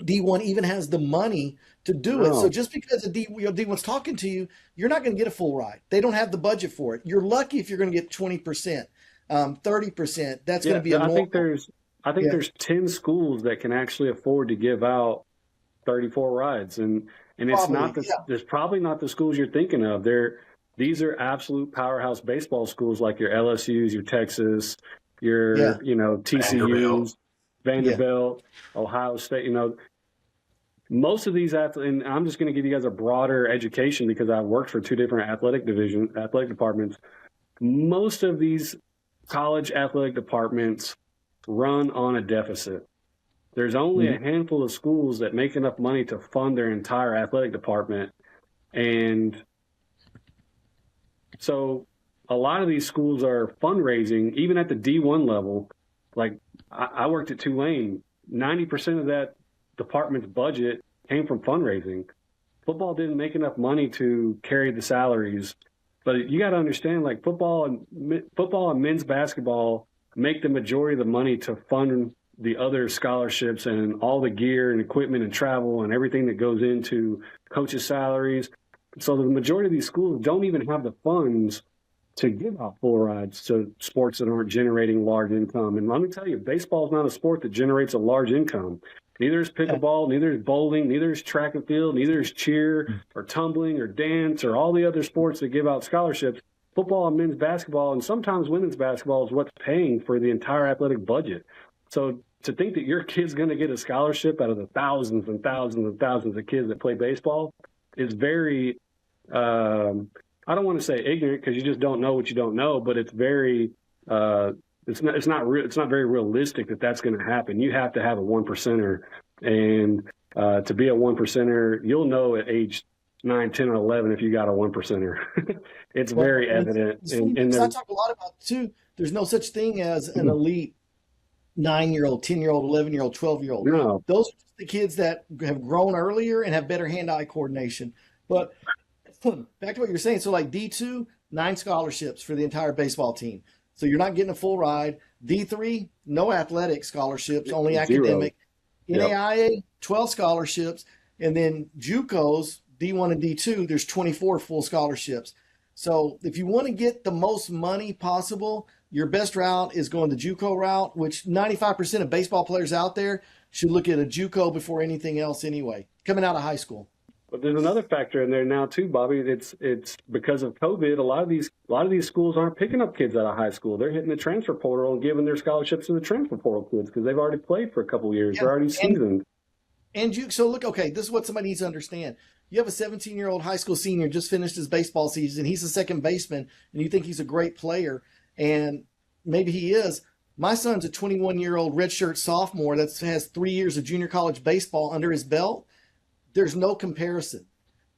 D1 even has the money to do it. So No. just because D1's talking to you, you're not going to get a full ride. They don't have the budget for it. You're lucky if you're going to get 20%, 30%. That's going Yeah, to be a I think normal. Yeah. there's 10 schools that can actually afford to give out 34 rides, and it's not Probably. the Yeah. there's probably not the schools you're thinking of. These are absolute powerhouse baseball schools like your LSU's, your Texas, Yeah. your Vanderbilt. TCU's, Yeah. Vanderbilt, Ohio State. Most of these athletes, and I'm just going to give you guys a broader education because I worked for two different athletic departments. Most of these college athletic departments run on a deficit. There's only a handful of schools that make enough money to fund their entire athletic department. And so a lot of these schools are fundraising, even at the D1 level. Like I worked at Tulane, 90% of that department's budget came from fundraising. Football didn't make enough money to carry the salaries. But you got to understand, like football and men's basketball make the majority of the money to fund the other scholarships and all the gear and equipment and travel and everything that goes into coaches' salaries. So the majority of these schools don't even have the funds to give out full rides to sports that aren't generating large income. And let me tell you, baseball is not a sport that generates a large income. Neither is Yeah. pickleball, neither is bowling, neither is track and field, neither is cheer or tumbling or dance or all the other sports that give out scholarships. Football and men's basketball and sometimes women's basketball is what's paying for the entire athletic budget. So to think that your kid's going to get a scholarship out of the thousands and thousands and thousands of kids that play baseball is very I don't want to say ignorant because you just don't know what you don't know, but it's very it's not very realistic that that's going to happen. You have to have a 1%er, and to be a 1%er, you'll know at age 9, 10, or 11 if you got a 1%er. It's very evident. And I talk a lot about too. There's no such thing as an elite 9-year-old, 10-year-old, 11-year-old, 12-year-old. No. Those are just the kids that have grown earlier and have better hand-eye coordination. But back to what you're saying. So like D2, 9 scholarships for the entire baseball team. So you're not getting a full ride. D3, no athletic scholarships, only 0. academic. Yep. NAIA, 12 scholarships. And then JUCOs, D1 and D2, there's 24 full scholarships. So if you want to get the most money possible, your best route is going the JUCO route, which 95% of baseball players out there should look at a JUCO before anything else anyway, coming out of high school. But there's another factor in there now too, Bobby. It's because of COVID. A lot of these schools aren't picking up kids out of high school. They're hitting the transfer portal and giving their scholarships to the transfer portal kids because they've already played for a couple of years. Yeah, they're already seasoned. So look, okay, this is what somebody needs to understand. You have a 17-year-old high school senior just finished his baseball season. He's a second baseman, and you think he's a great player, and maybe he is. My son's a 21-year-old redshirt sophomore that has 3 years of junior college baseball under his belt. There's no comparison.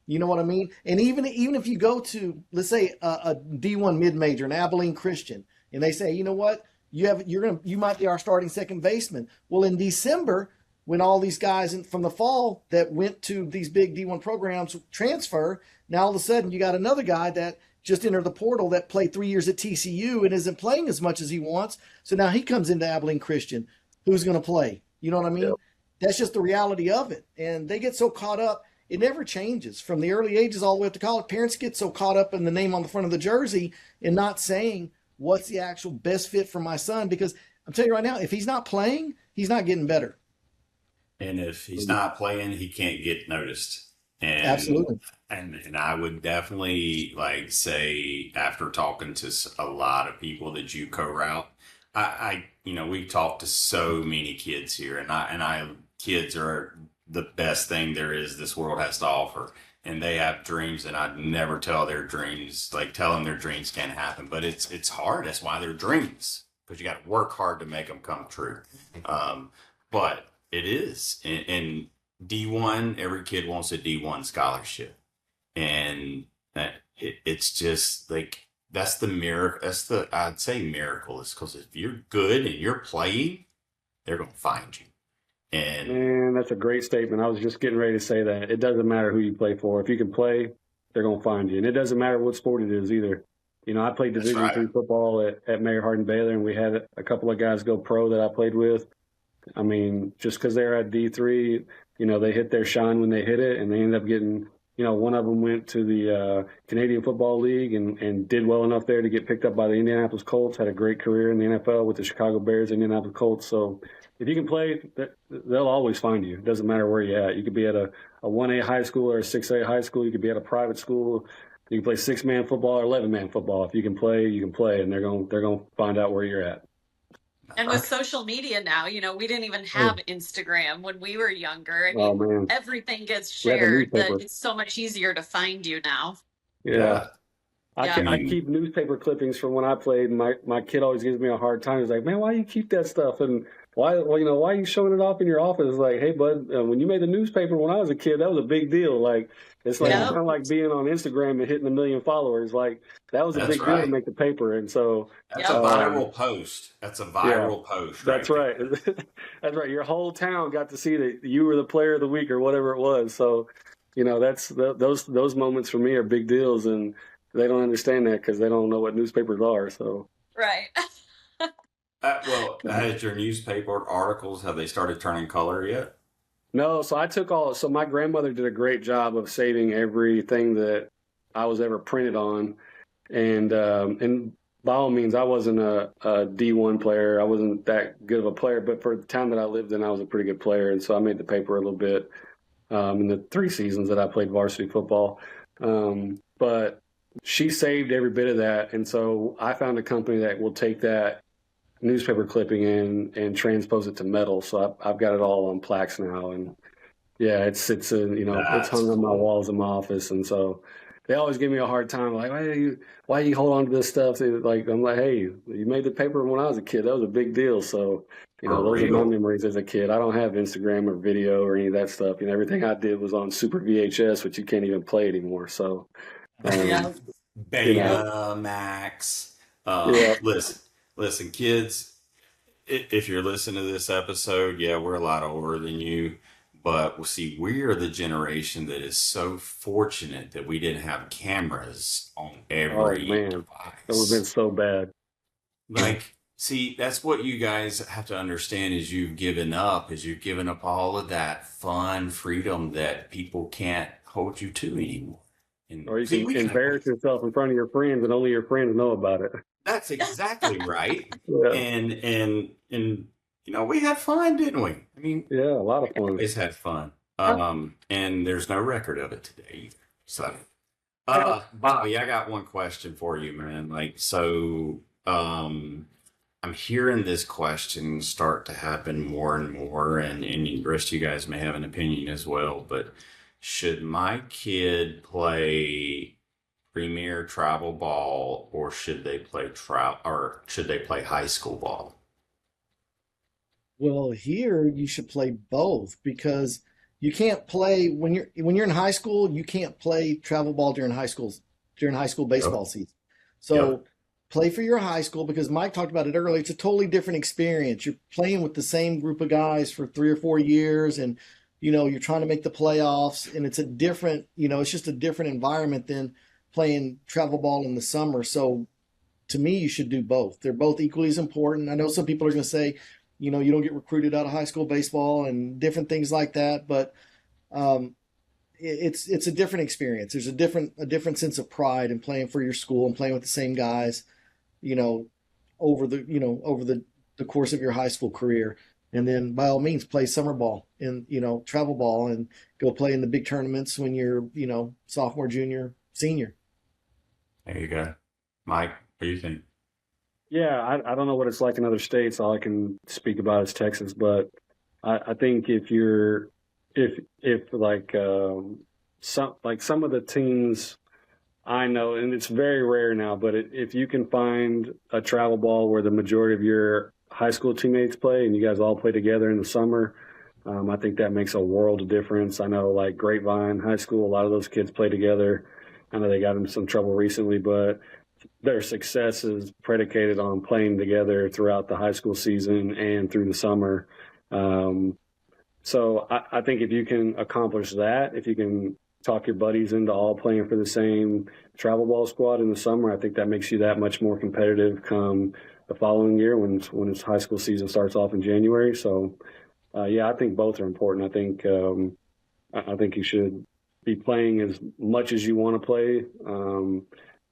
You know what I mean? And even if you go to, let's say, a D1 mid-major, an Abilene Christian, and they say, you know what, you might be our starting second baseman. Well, in December, when all these guys from the fall that went to these big D1 programs transfer, now all of a sudden you got another guy that just entered the portal that played 3 years at TCU and isn't playing as much as he wants. So now he comes into Abilene Christian. Who's going to play? You know what I mean? Yep. That's just the reality of it. And they get so caught up. It never changes from the early ages all the way up to college. Parents get so caught up in the name on the front of the jersey and not saying what's the actual best fit for my son. Because I'm telling you right now, if he's not playing, he's not getting better. And if he's not playing, he can't get noticed. And, absolutely. And I would definitely say, after talking to a lot of people that JUCO route, we've talked to so many kids here, and kids are the best thing there is this world has to offer. And they have dreams, and I'd never tell their dreams, tell them their dreams can't happen. But it's hard. That's why they're dreams, because you got to work hard to make them come true. But it is. In D1, every kid wants a D1 scholarship. And it's just that's the miracle. I'd say miracle is because if you're good and you're playing, they're going to find you. And man, that's a great statement. I was just getting ready to say that. It doesn't matter who you play for. If you can play, they're going to find you. And it doesn't matter what sport it is either. I played Division III football at Mayor Hardin Baylor, and we had a couple of guys go pro that I played with. I mean, just because they're at D3, they hit their shine when they hit it, and they end up getting, one of them went to the Canadian Football League and did well enough there to get picked up by the Indianapolis Colts, had a great career in the NFL with the Chicago Bears and Indianapolis Colts. So if you can play, they'll always find you. It doesn't matter where you're at. You could be at a 1A high school or a 6A high school. You could be at a private school. You can play 6-man football or 11-man football. If you can play, you can play, and they're going to find out where you're at. And with social media now, we didn't even have Instagram when we were younger. I mean, everything gets shared. That it's so much easier to find you now. Yeah. I keep newspaper clippings from when I played, and my kid always gives me a hard time. He's like, man, why do you keep that stuff? And why are you showing it off in your office? Like, hey, bud, when you made the newspaper when I was a kid, that was a big deal. It's kind of like being on Instagram and hitting 1 million followers. That was a big deal to make the paper. And so that's a viral post. That's a viral post. That's right. That's right. Your whole town got to see that you were the player of the week or whatever it was. So, that's those moments for me are big deals, and they don't understand that because they don't know what newspapers are. So right. Has your newspaper articles, have they started turning color yet? No, so so my grandmother did a great job of saving everything that I was ever printed on. And by all means, I wasn't a D1 player. I wasn't that good of a player, but for the town that I lived in, I was a pretty good player. And so I made the paper a little bit in the 3 seasons that I played varsity football. But she saved every bit of that. And so I found a company that will take that newspaper clipping and transpose it to metal. So I've got it all on plaques now, and it's hung on my walls in my office, and so they always give me a hard time. Like, why do you hold on to this stuff? Like, I'm like, hey, you made the paper when I was a kid. That was a big deal. So, For those are my real. memories as a kid. I don't have Instagram or video or any of that stuff. Everything I did was on Super VHS, which you can't even play anymore. So, Yeah. um, you know, Betamax. yeah. Listen, kids. If you're listening to this episode, yeah, we're a lot older than you, but see, we are the generation that is so fortunate that we didn't have cameras on Oh every man, that would have been device. so bad. Like, see, that's what you guys have to understand is you've given up all of that fun freedom that people can't hold you to anymore. And Or you see, can embarrass yourself in front of your friends and only your friends know about it. that's exactly right. Yeah, And we had fun, didn't we? I mean, yeah, a lot of fun. always had fun. And there's no record of it today either. So, Bobby, I got one question for you, man. I'm hearing this question start to happen more and more, and the rest of you guys may have an opinion as well, but should my kid play premier travel ball or should they play high school ball? Well, here you should play both because you can't play when you're in high school, you can't play travel ball during high school Yep. baseball season. Yep. So play for your high school because Mike talked about it earlier. It's a totally different experience. You're playing with the same group of guys for 3 or 4 years and you're trying to make the playoffs and it's a different, it's just a different environment than playing travel ball in the summer. So to me, you should do both. They're both equally as important. I know some people are going to say, you don't get recruited out of high school baseball and different things like that, but um, it's a different experience. There's a different sense of pride in playing for your school and playing with the same guys, you know, over the course of your high school career. And then by all means, play summer ball and travel ball and go play in the big tournaments when you're sophomore, junior, senior. There you go. Mike, what do you think? Yeah, I don't know what it's like in other states. All I can speak about is Texas, but I think if like some of the teams I know, and it's very rare now, but if you can find a travel ball where the majority of your high school teammates play and you guys all play together in the summer, I think that makes a world of difference. I know, like Grapevine High School, a lot of those kids play together. I know they got in some trouble recently, but their success is predicated on playing together throughout the high school season and through the summer. Um, so I think if you can accomplish that, if you can talk your buddies into all playing for the same travel ball squad in the summer, I think that makes you that much more competitive come the following year when its high school season starts off in January. So yeah, I think both are important. I think you should be playing as much as you want to play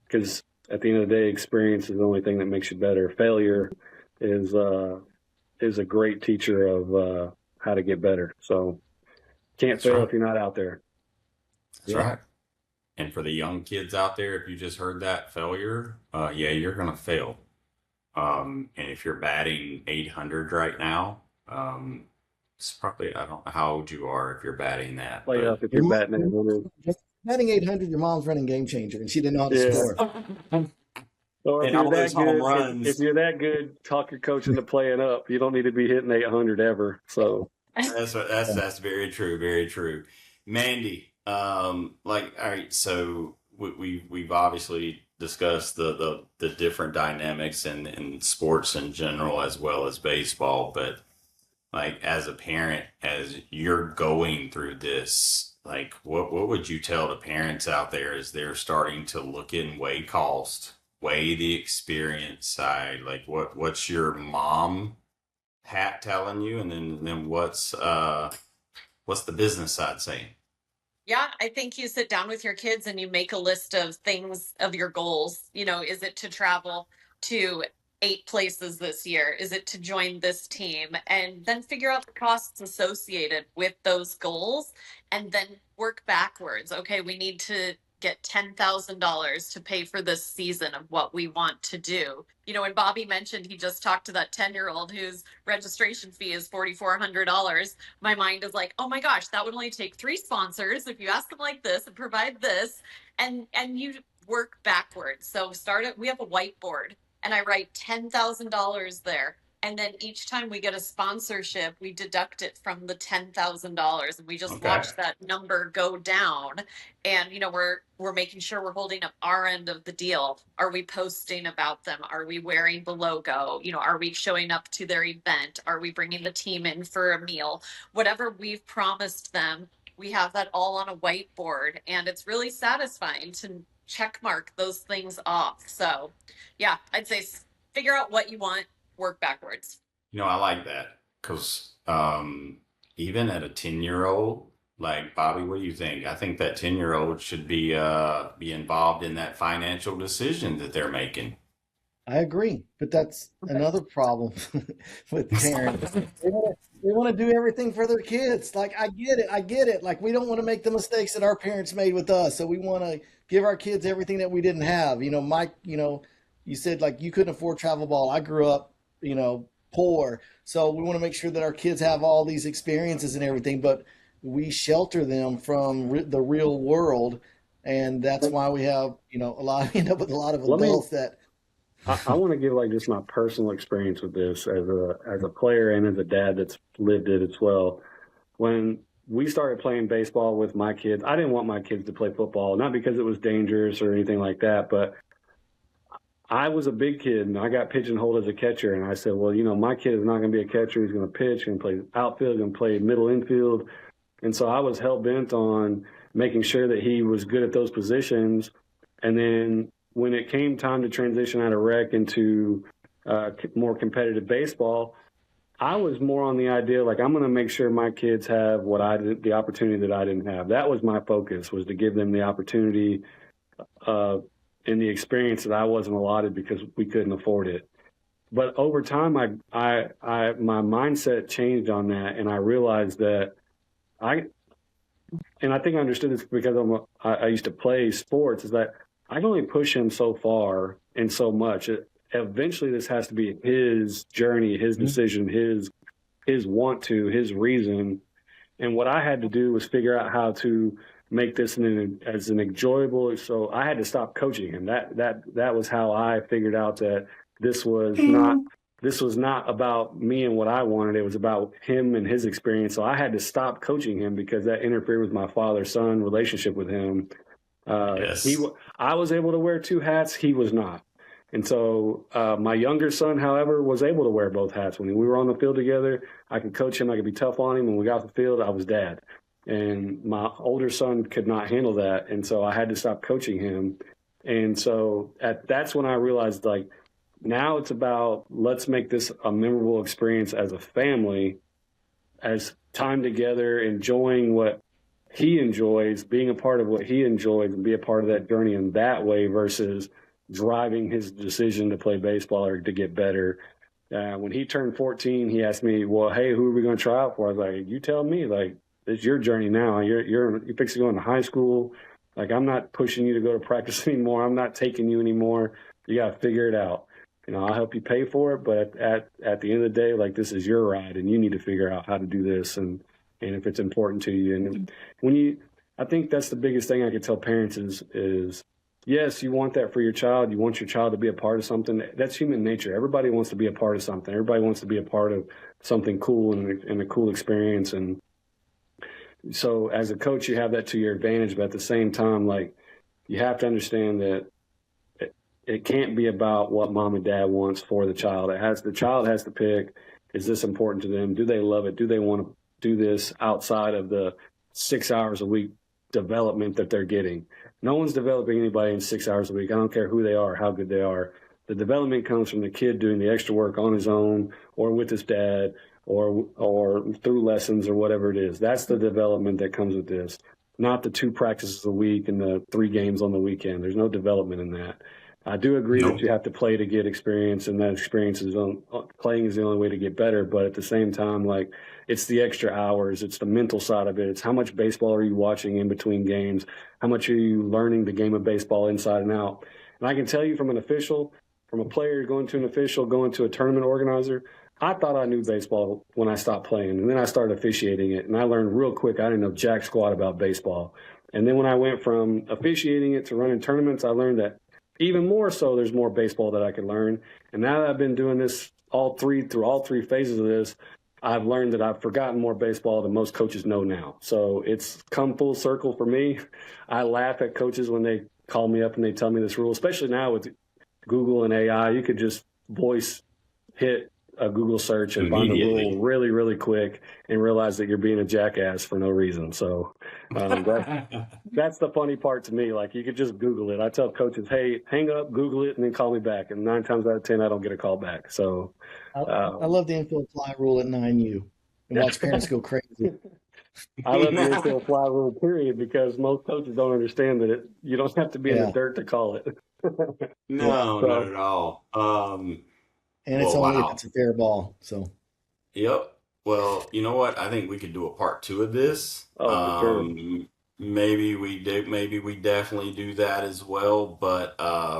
because at the end of the day, experience is the only thing that makes you better. Failure is a great teacher of how to get better. So can't That's fail right. if you're not out there. That's right. And for the young kids out there, if you just heard that failure, yeah, you're gonna fail. And if you're batting 800 right now, it's probably I don't know how old you are if you're batting that, Play but up if Your you're mom, batting at 100. just batting 800, your mom's running Game Changer, and she didn't know how to Yeah. score. Or if and you're all those that home good, if runs. you're that good, talk your coach into playing up. You don't need to be hitting 800 ever. So That's very true, very true. Mandy, all right, so we've obviously discussed the different dynamics in sports in general as well as baseball, but like as a parent, as you're going through this, like what would you tell the parents out there as they're starting to look in weigh cost, weigh the experience side? Like what's your mom hat telling you, and then what's the business side saying? Yeah, I think you sit down with your kids and you make a list of things of your goals. Is it to travel to 8 places this year? Is it to join this team? And then figure out the costs associated with those goals and then work backwards. Okay, we need to get $10,000 to pay for this season of what we want to do. You know, when Bobby mentioned he just talked to that 10-year-old whose registration fee is $4,400, my mind is like, oh my gosh, that would only take 3 sponsors if you ask them like this and provide this, and you work backwards. So we have a whiteboard, and I write $10,000 there. And then each time we get a sponsorship, we deduct it from the $10,000, and we just watch that number go down. And you know, we're making sure we're holding up our end of the deal. Are we posting about them? Are we wearing the logo? You know, are we showing up to their event? Are we bringing the team in for a meal? Whatever we've promised them, we have that all on a whiteboard, and it's really satisfying to check mark those things off. So yeah, I'd say figure out what you want, work backwards. You know, I like that because even at a 10-year-old, like Bobby, what do you think? I think that 10-year-old should be involved in that financial decision that they're making. I agree, but that's another problem with parents. They want to do everything for their kids. Like, I get it. Like, we don't want to make the mistakes that our parents made with us, so we want to give our kids everything that we didn't have. You know, Mike, you know, you said like you couldn't afford travel ball. I grew up, you know, poor, so we want to make sure that our kids have all these experiences and everything, but we shelter them from the real world, and that's why we have, you know, end up with a lot of adults that. I want to give like just my personal experience with this as a player and as a dad that's lived it as well. When we started playing baseball with my kids, I didn't want my kids to play football, not because it was dangerous or anything like that, but I was a big kid and I got pigeonholed as a catcher. And I said, well, you know, my kid is not going to be a catcher. He's going to pitch, going to play outfield, going to play middle infield. And so I was hell bent on making sure that he was good at those positions. And then when it came time to transition out of rec into more competitive baseball, I was more on the idea, like, I'm going to make sure my kids have the opportunity that I didn't have. That was my focus, was to give them the opportunity and the experience that I wasn't allotted because we couldn't afford it. But over time, my mindset changed on that, and I realized that I think I understood this because I used to play sports, is that I can only push him so far and so much. Eventually, this has to be his journey, his decision, his want to, his reason. And what I had to do was figure out how to make this as an enjoyable. So I had to stop coaching him. That was how I figured out that this was not about me and what I wanted. It was about him and his experience. So I had to stop coaching him because that interfered with my father-son relationship with him. Yes. I was able to wear 2 hats. He was not. And so my younger son, however, was able to wear both hats. When we were on the field together, I could coach him. I could be tough on him. When we got off the field, I was dad. And my older son could not handle that. And so I had to stop coaching him. And so that's when I realized, like, now it's about, let's make this a memorable experience as a family, as time together, enjoying what he enjoys, being a part of what he enjoys, and be a part of that journey in that way versus driving his decision to play baseball or to get better. When he turned 14, he asked me, well, hey, who are we going to try out for? I was like, you tell me. Like, it's your journey now. You're fixing to go into high school. Like, I'm not pushing you to go to practice anymore. I'm not taking you anymore. You got to figure it out. You know, I'll help you pay for it, but at the end of the day, like, this is your ride, and you need to figure out how to do this and if it's important to you. And I think that's the biggest thing I could tell parents is yes, you want that for your child. You want your child to be a part of something. That's human nature. Everybody wants to be a part of something. Everybody wants to be a part of something cool and a cool experience. And so as a coach, you have that to your advantage, but at the same time, like, you have to understand that it can't be about what mom and dad wants for the child. The child has to pick, is this important to them? Do they love it? Do they want to do this outside of the 6 hours a week development that they're getting? No one's developing anybody in 6 hours a week. I don't care who they are, how good they are. The development comes from the kid doing the extra work on his own or with his dad or through lessons or whatever it is. That's the development that comes with this, not the 2 practices a week and the 3 games on the weekend. There's no development in that. I do agree that you have to play to get experience, and that experience is playing is the only way to get better. But at the same time, like, it's the extra hours, it's the mental side of it. It's how much baseball are you watching in between games? How much are you learning the game of baseball inside and out? And I can tell you from an official, from a player going to an official, going to a tournament organizer, I thought I knew baseball when I stopped playing. And then I started officiating it. And I learned real quick I didn't know jack squat about baseball. And then when I went from officiating it to running tournaments, I learned that even more so there's more baseball that I could learn. And now that I've been doing this through all three phases of this, I've learned that I've forgotten more baseball than most coaches know now. So it's come full circle for me. I laugh at coaches when they call me up and they tell me this rule, especially now with Google and AI. You could just hit a Google search and find the rule really, really quick and realize that you're being a jackass for no reason. So that's the funny part to me. Like, you could just Google it. I tell coaches, hey, hang up, Google it, and then call me back. And 9 times out of 10, I don't get a call back. So I love the infield fly rule at 9U and watch parents go crazy. I love the infield fly rule, period, because most coaches don't understand that you don't have to be in the dirt to call it. No, not at all. And it's only if it's a fair ball. So, yep. Well, you know what? I think we could do a part 2 of this. Oh, for sure. Maybe we definitely do that as well. But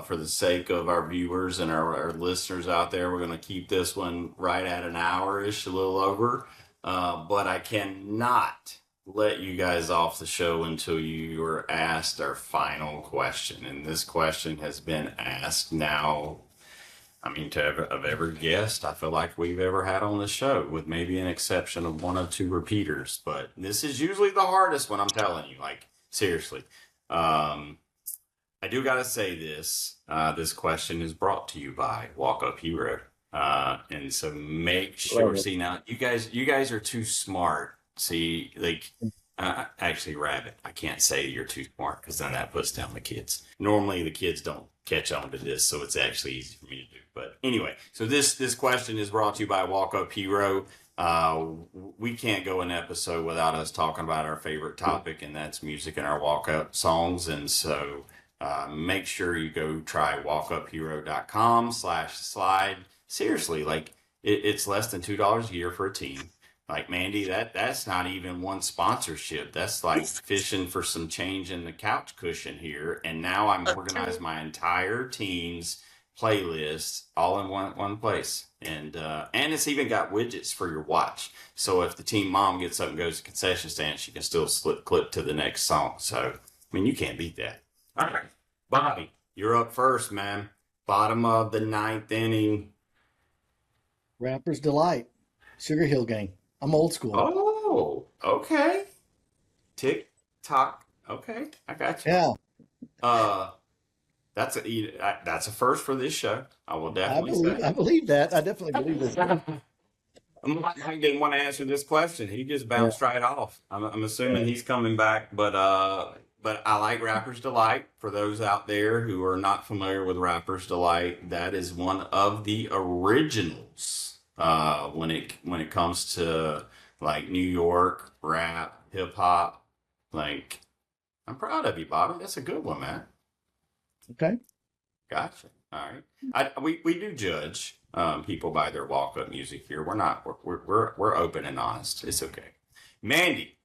for the sake of our viewers and our listeners out there, we're going to keep this one right at an hour-ish, a little over. But I cannot let you guys off the show until you are asked our final question. And this question has been asked now, I mean, of every guest I feel like we've ever had on the show, with maybe an exception of 1 or 2 repeaters. But this is usually the hardest one, I'm telling you, like, seriously. I do got to say this. This question is brought to you by Walk Up Hero. And so make sure, see, now you guys are too smart. See, like, actually, Rabbit, I can't say you're too smart, because then that puts down the kids. Normally the kids don't catch on to this, so it's actually easy for me to do. But anyway, so this question is brought to you by Walk Up Hero. We can't go an episode without us talking about our favorite topic, and that's music and our walk-up songs. And so make sure you go try walkuphero.com/slide. Seriously, like, it's less than $2 a year for a team. Like, Mandy, that's not even one sponsorship. That's like fishing for some change in the couch cushion here. And now I'm organized my entire team's playlists all in one place. And it's even got widgets for your watch. So if the team mom gets up and goes to the concession stand, she can still clip to the next song. So, I mean, you can't beat that. All right, Bobby, you're up first, man. Bottom of the 9th inning. Rapper's Delight, Sugar Hill Gang. I'm old school. Oh, okay. Tick tock. Okay, I got you. Yeah. That's a first for this show. I will definitely say. I believe that. I definitely believe this. Mike didn't want to answer this question. He just bounced right off. I'm assuming he's coming back, but I like Rapper's Delight. For those out there who are not familiar with Rapper's Delight, that is one of the originals. When it comes to, like, New York rap, hip hop, like, I'm proud of you, Bobby. That's a good one, man. Okay. Gotcha. All right. We do judge people by their walk up music here. We're open and honest. It's okay. Mandy.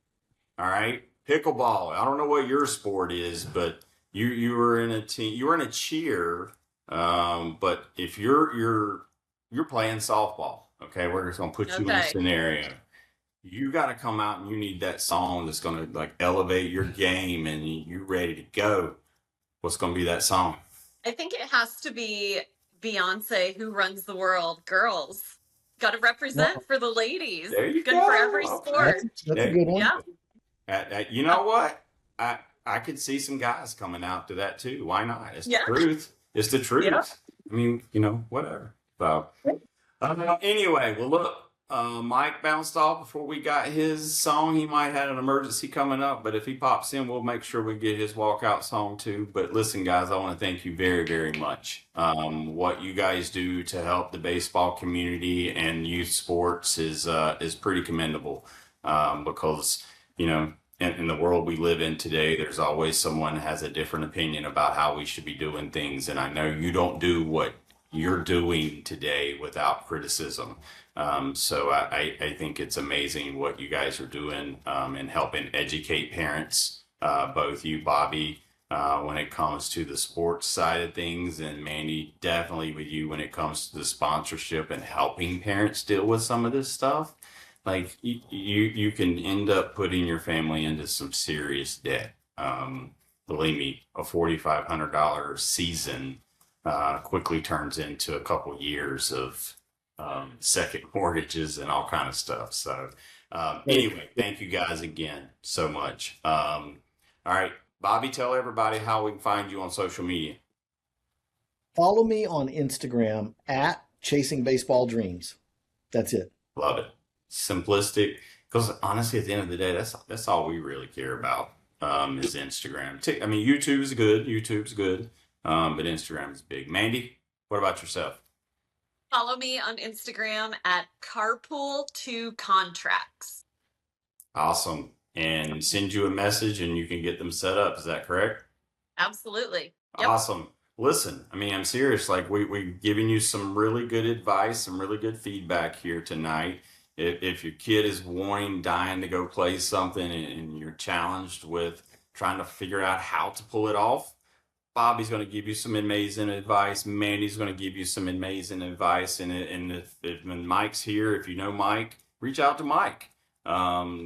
All right. Pickleball. I don't know what your sport is, but you were in a team. You were in a cheer. But if you're playing softball. Okay, we're just gonna put you in a scenario. You got to come out and you need that song that's gonna, like, elevate your game, and you ready to go. What's gonna be that song? I think it has to be Beyonce, Who Runs the World. Girls, got to represent for the ladies. There you Good go. for every Okay. sport. That's a good one. Yeah. You know what? I could see some guys coming out to that too. Why not? It's the truth. It's the truth. Yeah. I mean, whatever. So. Anyway, well, look, Mike bounced off before we got his song. He might have an emergency coming up, but if he pops in, we'll make sure we get his walkout song too. But listen, guys, I want to thank you very, very much. What you guys do to help the baseball community and youth sports is pretty commendable, because, in the world we live in today, there's always someone that has a different opinion about how we should be doing things. And I know you don't do what you're doing today without criticism. So I think it's amazing what you guys are doing in helping educate parents, both you, Bobby, when it comes to the sports side of things, and Mandy, definitely with you when it comes to the sponsorship and helping parents deal with some of this stuff. Like you can end up putting your family into some serious debt. Believe me, a $4,500 season quickly turns into a couple years of second mortgages and all kind of stuff. So anyway, thank you guys again so much. All right, Bobby, tell everybody how we can find you on social media. Follow me on Instagram at Chasing Baseball Dreams. That's it. Love it. Simplistic. Because honestly, at the end of the day, that's all we really care about is Instagram. I mean, YouTube's good, but Instagram is big. Mandy, what about yourself? Follow me on Instagram at Carpool to Contracts. Awesome. And send you a message and you can get them set up. Is that correct? Absolutely. Yep. Awesome. Listen, I mean, I'm serious. Like we've given you some really good advice, some really good feedback here tonight. If your kid is dying to go play something and you're challenged with trying to figure out how to pull it off, Bobby's going to give you some amazing advice. Mandy's going to give you some amazing advice. And if Mike's here, if you know Mike, reach out to Mike.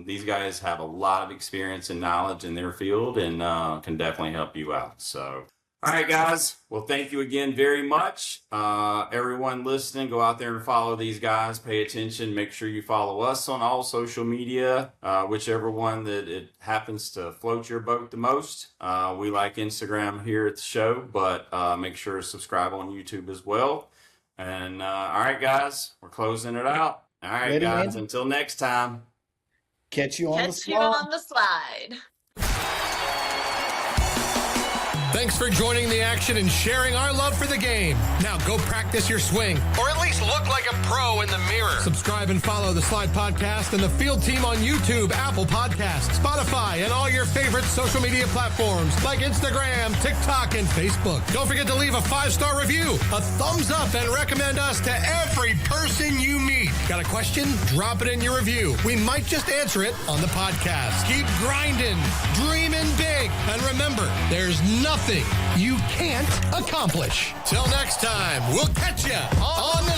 These guys have a lot of experience and knowledge in their field and can definitely help you out. So, all right, guys. Well, thank you again very much. Everyone listening, go out there and follow these guys. Pay attention. Make sure you follow us on all social media, whichever one that it happens to float your boat the most. We like Instagram here at the show, but make sure to subscribe on YouTube as well. And all right, guys, we're closing it out. All right, Ready, guys, man? until next time. Catch you on the Catch you slide. on the slide. Thanks for joining the action and sharing our love for the game. Now go practice your swing, or at least look like a pro in the mirror. Subscribe and follow the Slide Podcast and the Field Team on YouTube, Apple Podcasts, Spotify, and all your favorite social media platforms like Instagram, TikTok, and Facebook. Don't forget to leave a 5-star review, a thumbs up, and recommend us to every person you meet. Got a question? Drop it in your review. We might just answer it on the podcast. Keep grinding, dreaming big, and remember, there's nothing you can't accomplish. Till next time, we'll catch you on the